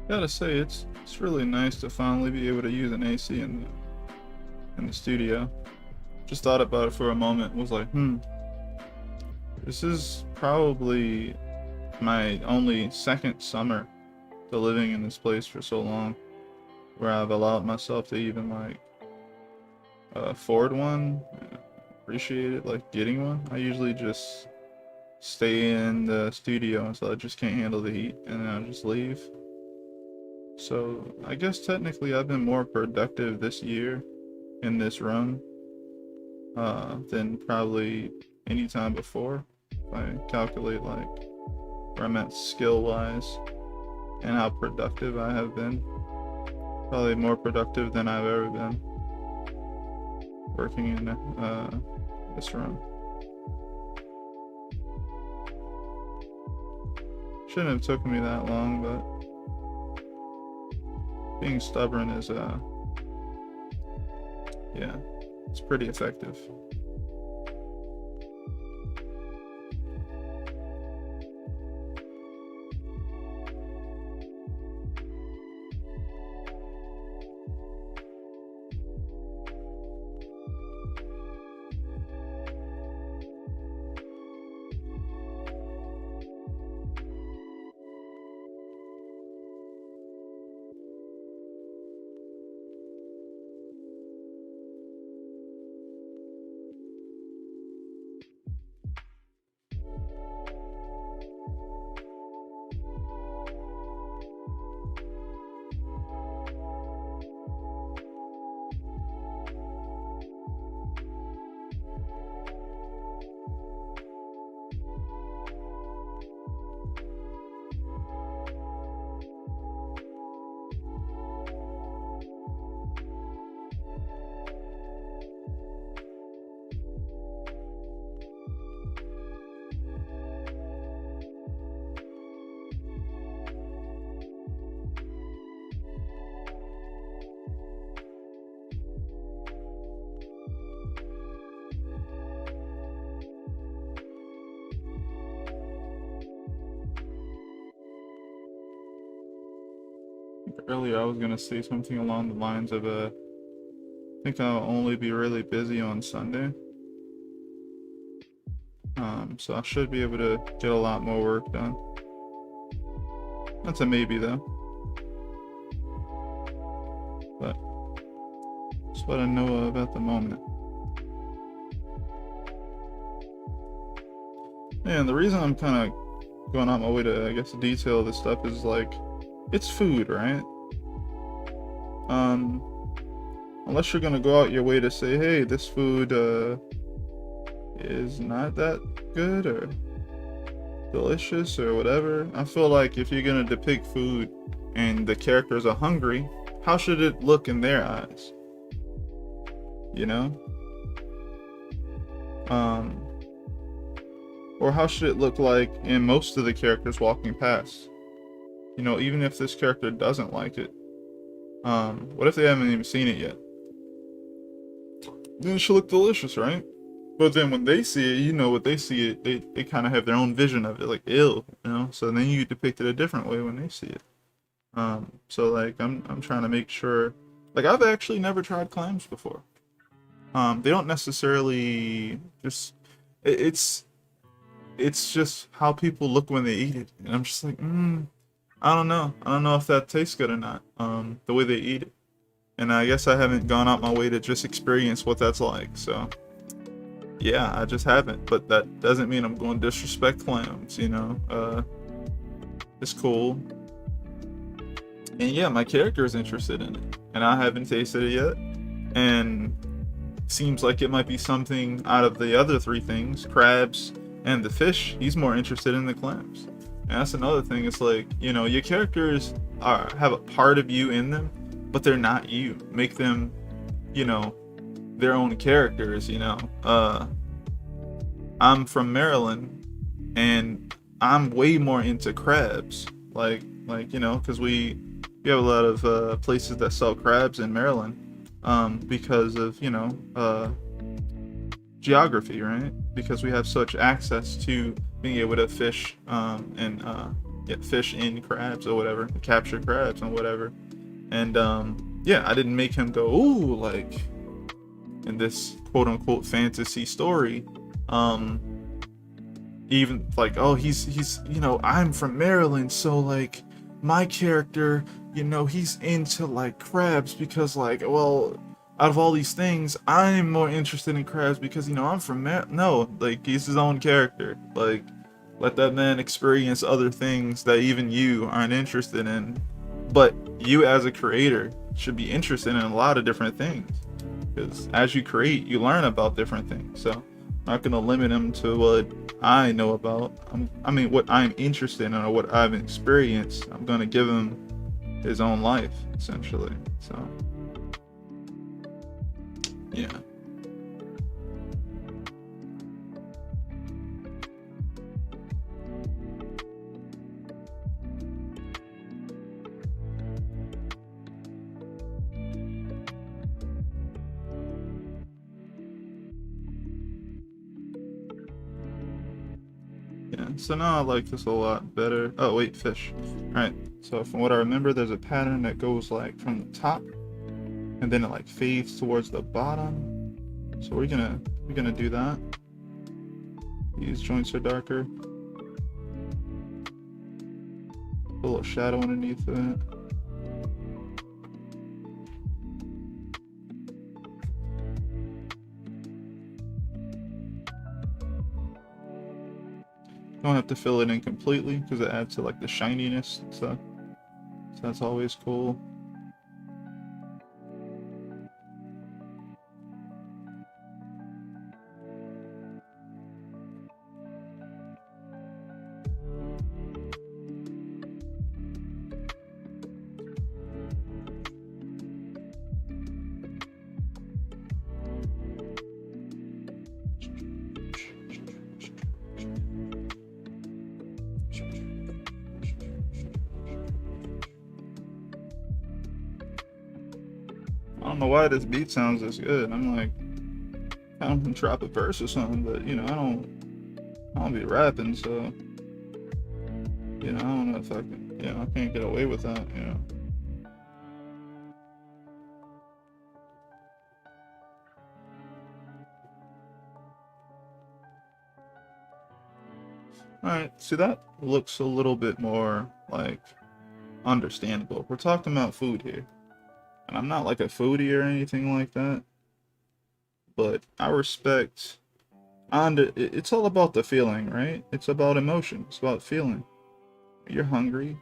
Gotta say, it's really nice to finally be able to use an AC in the studio. Just thought about it for a moment. Was like, this is probably my only second summer to living in this place for so long, where I've allowed myself to even like afford one, appreciate it, like getting one. I usually just stay in the studio until I just can't handle the heat, and then I'll just leave. So I guess technically I've been more productive this year in this run than probably any time before. If I calculate like where I'm at skill wise and how productive I have been, probably more productive than I've ever been working in this run. Shouldn't have taken me that long, but being stubborn is yeah, it's pretty effective. Earlier I was gonna say something along the lines of I think I'll only be really busy on Sunday. So I should be able to get a lot more work done. That's a maybe though. But that's what I know of at the moment. And the reason I'm kind of going out my way to, I guess, detail this stuff is like, it's food, right? Unless you're gonna go out your way to say, hey, this food is not that good or delicious or whatever. I feel like if you're gonna depict food and the characters are hungry, how should it look in their eyes? You know? Or how should it look like in most of the characters walking past? You know, even if this character doesn't like it. What if they haven't even seen it yet? Then it should look delicious, right? But then when they see it, you know, what they see it, they kind of have their own vision of it, like ill, you know. So then you depict it a different way when they see it. So like I'm trying to make sure, like I've actually never tried clams before. They don't necessarily just, it's just how people look when they eat it, and I'm just like, I don't know if that tastes good or not. The way they eat it. And I guess I haven't gone out my way to just experience what that's like, so yeah, I just haven't. But that doesn't mean I'm going to disrespect clams, you know. It's cool. And yeah, my character is interested in it, and I haven't tasted it yet. And seems like it might be something out of the other three things, crabs and the fish. He's more interested in the clams. And that's another thing. It's like, you know, your characters have a part of you in them, but they're not you. Make them, you know, their own characters, you know. I'm from Maryland, and I'm way more into crabs. Like you know, because we have a lot of places that sell crabs in Maryland, because of, you know, geography, right? Because we have such access to being able to fish and yeah, fish in crabs or whatever, capture crabs and whatever. And yeah, I didn't make him go, ooh, like in this quote unquote fantasy story. Um, even like, oh, he's you know, I'm from Maryland, so like my character, you know, he's into like crabs because like, well, out of all these things, I'm more interested in crabs because, you know, I'm from no, like he's his own character. Like, let that man experience other things that even you aren't interested in. But you as a creator should be interested in a lot of different things, because as you create, you learn about different things. So I'm not gonna limit him to what I know about. I mean, what I'm interested in or what I've experienced. I'm gonna give him his own life, essentially. So yeah. Yeah, so now I like this a lot better. Oh wait, fish. Alright, so from what I remember, there's a pattern that goes like from the top and then it like fades towards the bottom. So we're gonna do that. These joints are darker. Put a little shadow underneath it. Don't have to fill it in completely because it adds to like the shininess and stuff. So that's always cool. I don't know why this beat sounds this good. I'm like, I don't drop a verse or something, but you know, I don't be rapping, so you know, I don't know if I can, you know, I can't get away with that, you know. Alright, see that looks a little bit more like understandable. We're talking about food here. And I'm not like a foodie or anything like that. But I respect it's all about the feeling, right? It's about emotion. It's about feeling. You're hungry.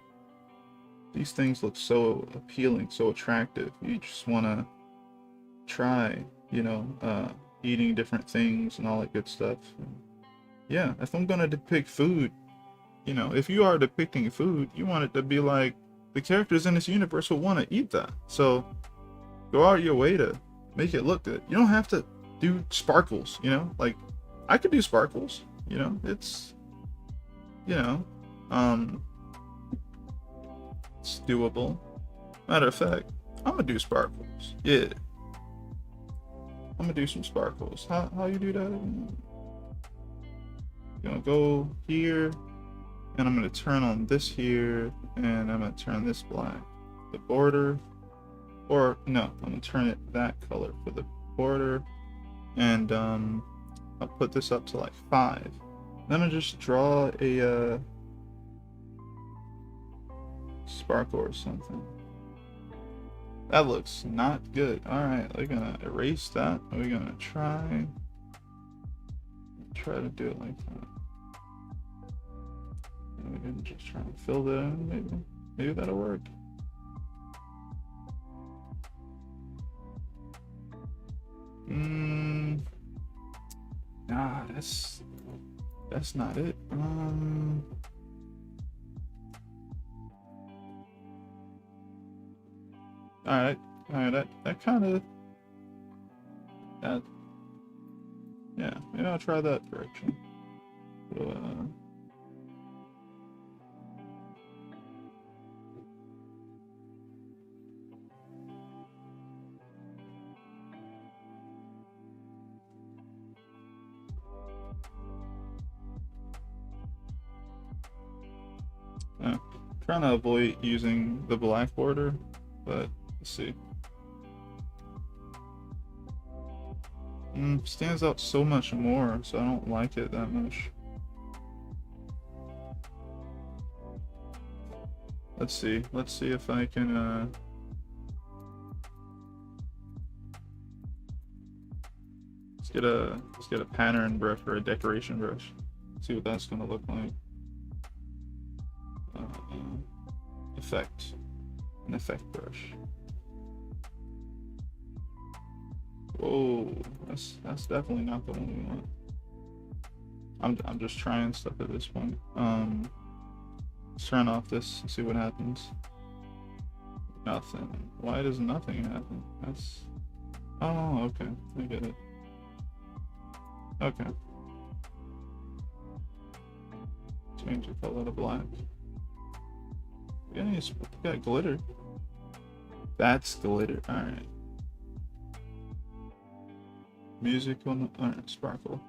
These things look so appealing, so attractive. You just wanna try, you know, eating different things and all that good stuff. Yeah, if I'm gonna depict food, you know, if you are depicting food, you want it to be like the characters in this universe will want to eat that. So go out your way to make it look good. You don't have to do sparkles, you know? Like I could do sparkles, you know? It's you know, it's doable. Matter of fact, I'm gonna do sparkles. Yeah. I'm gonna do some sparkles. How you do that? You're gonna go here, and I'm gonna turn on this here, and I'm gonna turn this black. The border, or no, I'm gonna turn it that color for the border, and I'll put this up to like 5. Then I'll just draw a sparkle or something. That looks not good. Alright, we're gonna erase that. We're gonna try to do it like that. And we can just try and fill that in, maybe that'll work. Nah, that's not it. Alright, that kind of, that, yeah, maybe I'll try that direction. So, trying to avoid using the black border, but let's see. Stands out so much more, so I don't like it that much. Let's see if I can let's get a pattern brush or a decoration brush. See what that's gonna look like. An effect brush. Whoa, that's definitely not the one we want. I'm just trying stuff at this point. Let's turn off this and see what happens. Nothing. Why does nothing happen? That's... Oh, okay. I get it. Okay. Change the color to black. Yeah, you got glitter. That's glitter. Alright. Music on the... Alright, sparkle.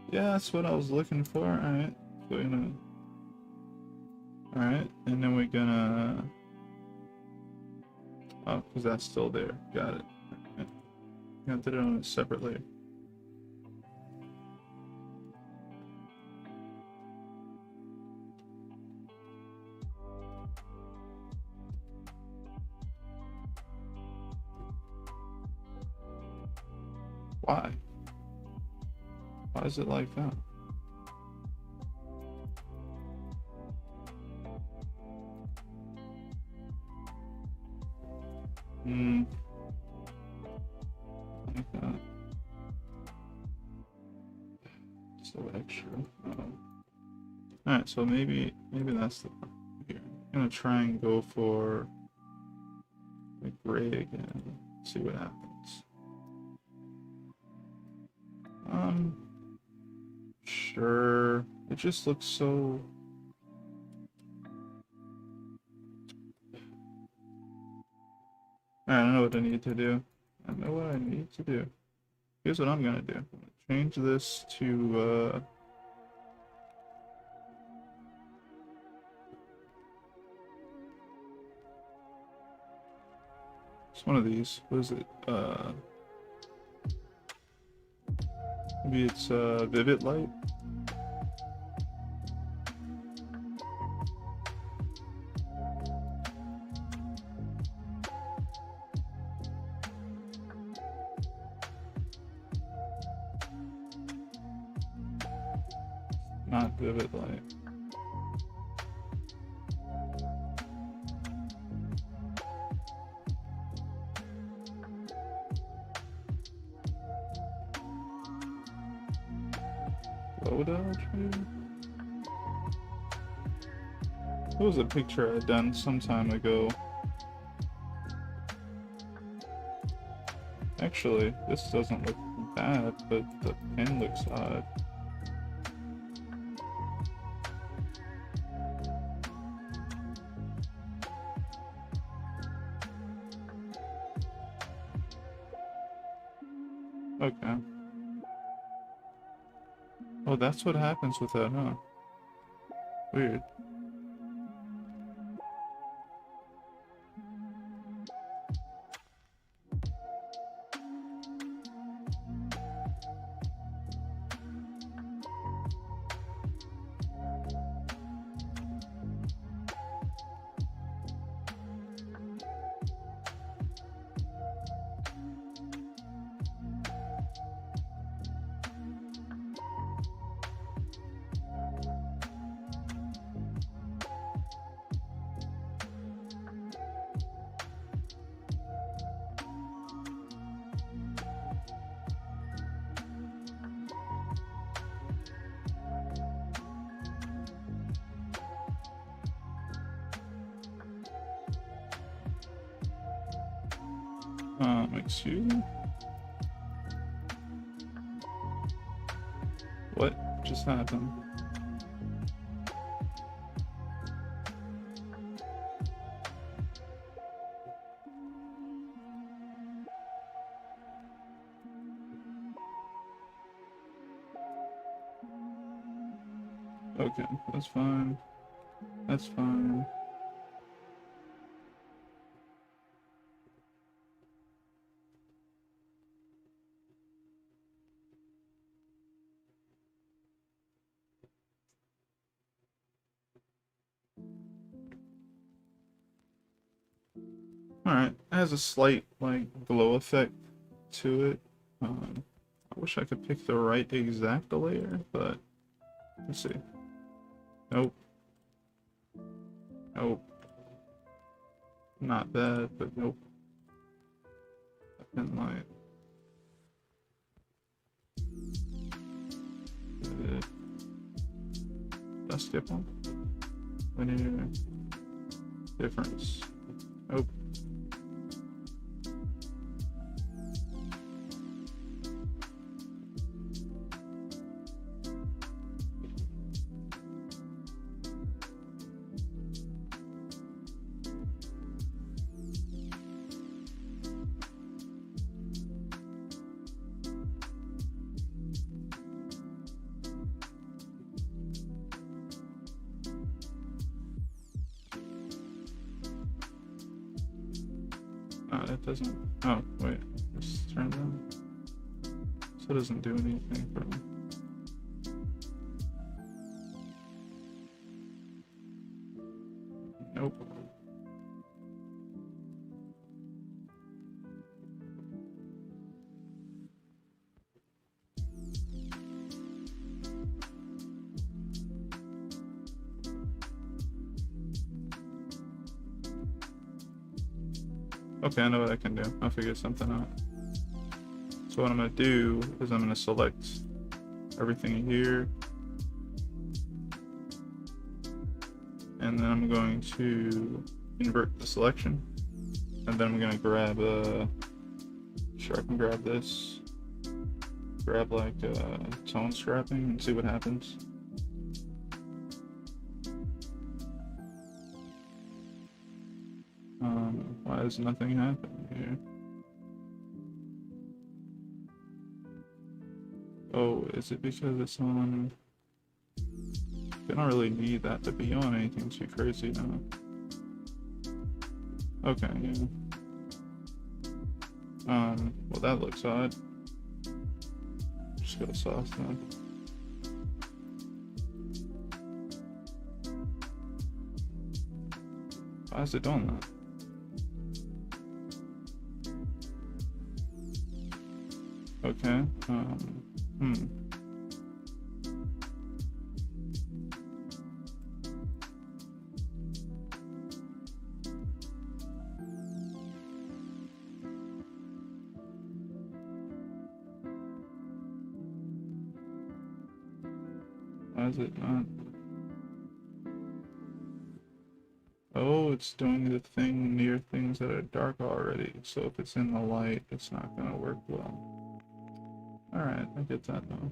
Yeah, that's what I was looking for. Alright. So we're gonna... Alright, and then we're gonna... Oh, because that's still there. Got it. Right. Got to do it on a separate layer. Why? Why is it like that? Like that. So extra. Alright, so maybe that's the part here. I'm gonna try and go for the gray again. See what happens. Sure. It just looks so... I don't know what I need to do. I know what I need to do. Here's what I'm gonna do. I'm gonna change this to it's one of these. What is it? Maybe it's Vivid Light. Not Vivid Light. It was a picture I'd done some time ago. Actually, this doesn't look bad, but the pen looks odd. Okay. Oh, that's what happens with that, huh? Weird. Excuse me? What just happened? Okay, that's fine. That's fine. Alright, it has a slight, like, glow effect to it. I wish I could pick the right exact layer, but let's see. Nope. Nope. Not bad, but nope. Pin light. Did I skip one? Linear difference. Nope. That doesn't. Oh, wait. Just turn down. So it doesn't do anything for me. Nope. Okay, I know what I can do. I'll figure something out. So what I'm going to do is I'm going to select everything here. And then I'm going to invert the selection. And then I'm going to grab sure I can grab this. Grab like tone scrapping and see what happens. Why is nothing happening here? Oh, is it because it's on? I don't really need that to be on anything too crazy now. Okay, yeah. Well that looks odd. Just go soft then. Why is it doing that? Okay, why is it not? Oh, it's doing the thing near things that are dark already, so if it's in the light, it's not gonna work well. Alright, I get that now.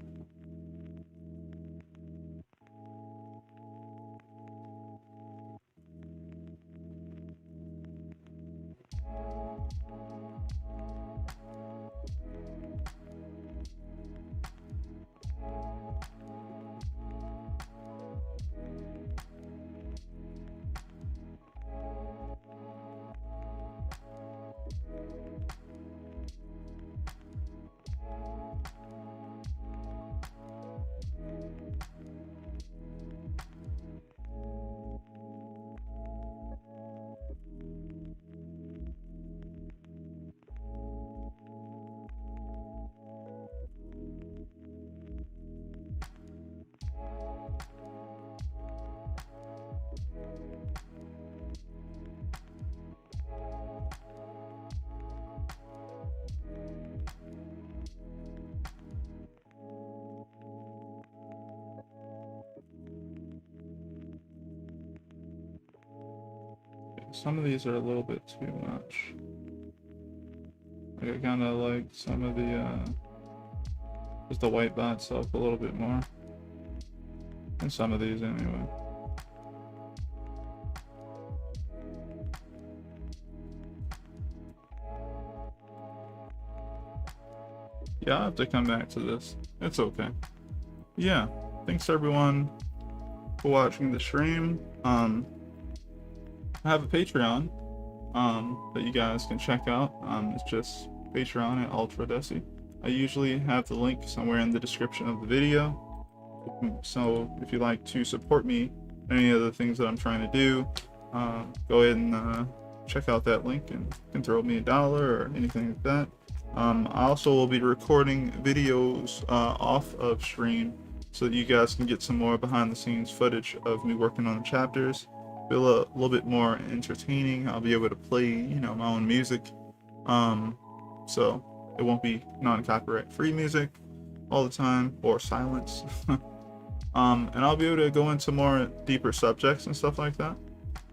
Some of these are a little bit too much. Like I kinda like some of the just the white by itself a little bit more. And some of these anyway. Yeah, I'll have to come back to this. It's okay. Yeah, thanks everyone for watching the stream. I have a Patreon that you guys can check out. It's just Patreon at Altrodesi. I usually have the link somewhere in the description of the video. So if you'd like to support me in any of the things that I'm trying to do, go ahead and check out that link, and you can throw me $1 or anything like that. I also will be recording videos off of stream so that you guys can get some more behind the scenes footage of me working on the chapters. Feel a little bit more entertaining. I'll be able to play, my own music. So it won't be non-copyright free music all the time, or silence. And I'll be able to go into more deeper subjects and stuff like that.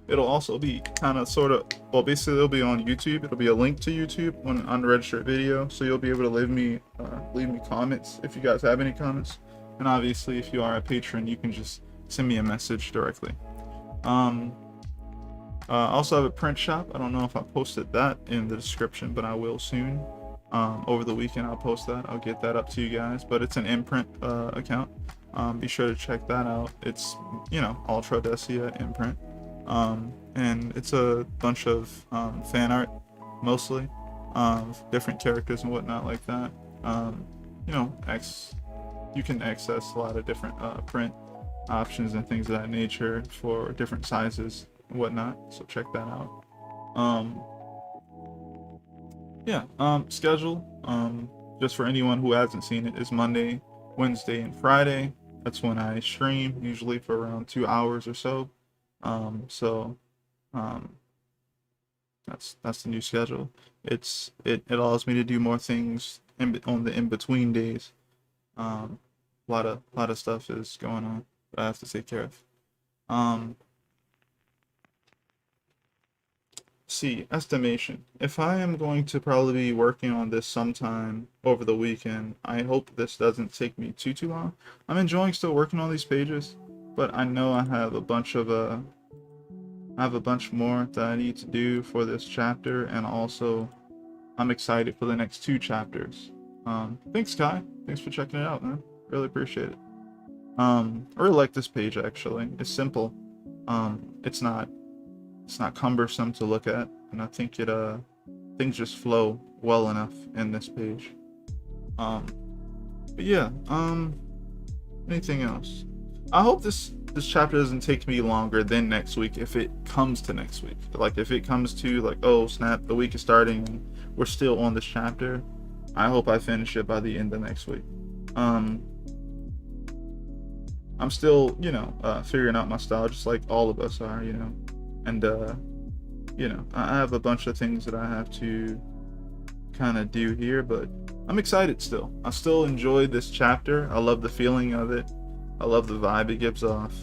It'll also be kind of well, basically it'll be on YouTube. It'll be a link to YouTube on an unregistered video, so you'll be able to leave me comments if you guys have any comments. And obviously, if you are a patron, you can just send me a message directly. I also have a print shop. I don't know if I posted that in the description, but I will soon. Over the weekend I'll post that. I'll get that up to you guys, but it's an imprint account. Be sure to check that out. It's Altrodesi at imprint. And it's a bunch of fan art, mostly, different characters and whatnot like that. You can access a lot of different print options and things of that nature for different sizes and whatnot, so check that out. Schedule, just for anyone who hasn't seen it, is Monday, Wednesday, and Friday. That's when I stream, usually for around 2 hours or so. That's the new schedule. It allows me to do more things on the in-between days. A lot of stuff is going on that I have to take care of. Estimation. If I am going to probably be working on this sometime over the weekend, I hope this doesn't take me too long. I'm enjoying still working on these pages, but I know I have a bunch more that I need to do for this chapter, and also I'm excited for the next 2 chapters. Thanks, Kai. Thanks for checking it out, man. Really appreciate it. I really like this page, actually. It's simple. It's not cumbersome to look at, and I think things just flow well enough in this page. But yeah, anything else? I hope this chapter doesn't take me longer than next week, if it comes to next week. Like, if it comes to, like, oh snap, the week is starting and we're still on this chapter, I hope I finish it by the end of next week. I'm still, figuring out my style, just like all of us are, and I have a bunch of things that I have to kind of do here, but I'm excited still. I still enjoy this chapter. I love the feeling of it. I love the vibe it gives off.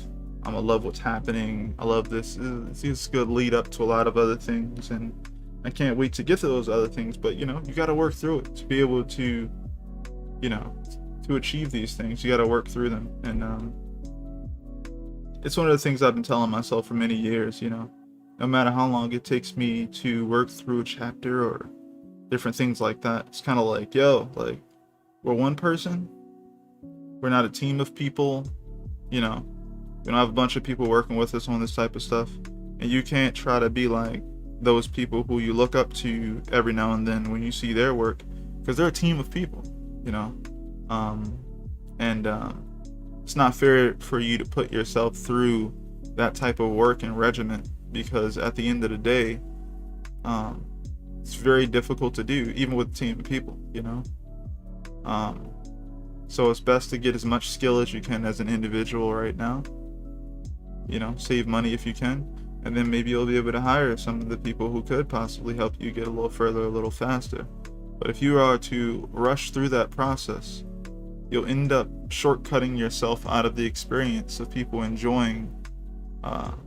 I love what's happening. I love this. It's a good lead up to a lot of other things, and I can't wait to get to those other things. But you got to work through it to be able to, to achieve these things. You got to work through them, and it's one of the things I've been telling myself for many years. No matter how long it takes me to work through a chapter or different things like that, it's kind of like, we're one person. We're not a team of people, we don't have a bunch of people working with us on this type of stuff, and you can't try to be like those people who you look up to every now and then when you see their work, because they're a team of people, it's not fair for you to put yourself through that type of work and regimen, because at the end of the day, it's very difficult to do, even with a team of people, so it's best to get as much skill as you can as an individual right now. Save money if you can, and then maybe you'll be able to hire some of the people who could possibly help you get a little further, a little faster. But if you are to rush through that process, you'll end up shortcutting yourself out of the experience of people enjoying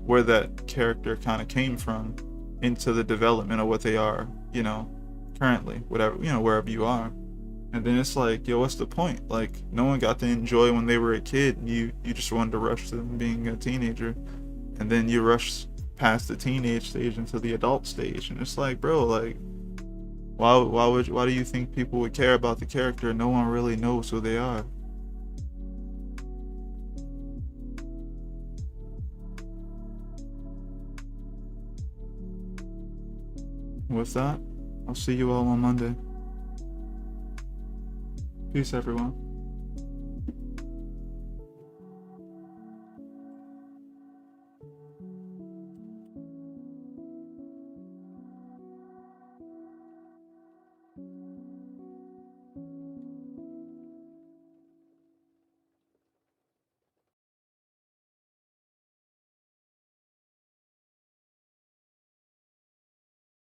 where that character kind of came from into the development of what they are, currently, whatever, wherever you are. And then it's like, what's the point? Like, no one got to enjoy when they were a kid. You just wanted to rush to them being a teenager, and then you rush past the teenage stage into the adult stage, and it's like, bro, like, why do you think people would care about the character? No one really knows who they are. With that, I'll see you all on Monday. Peace, everyone.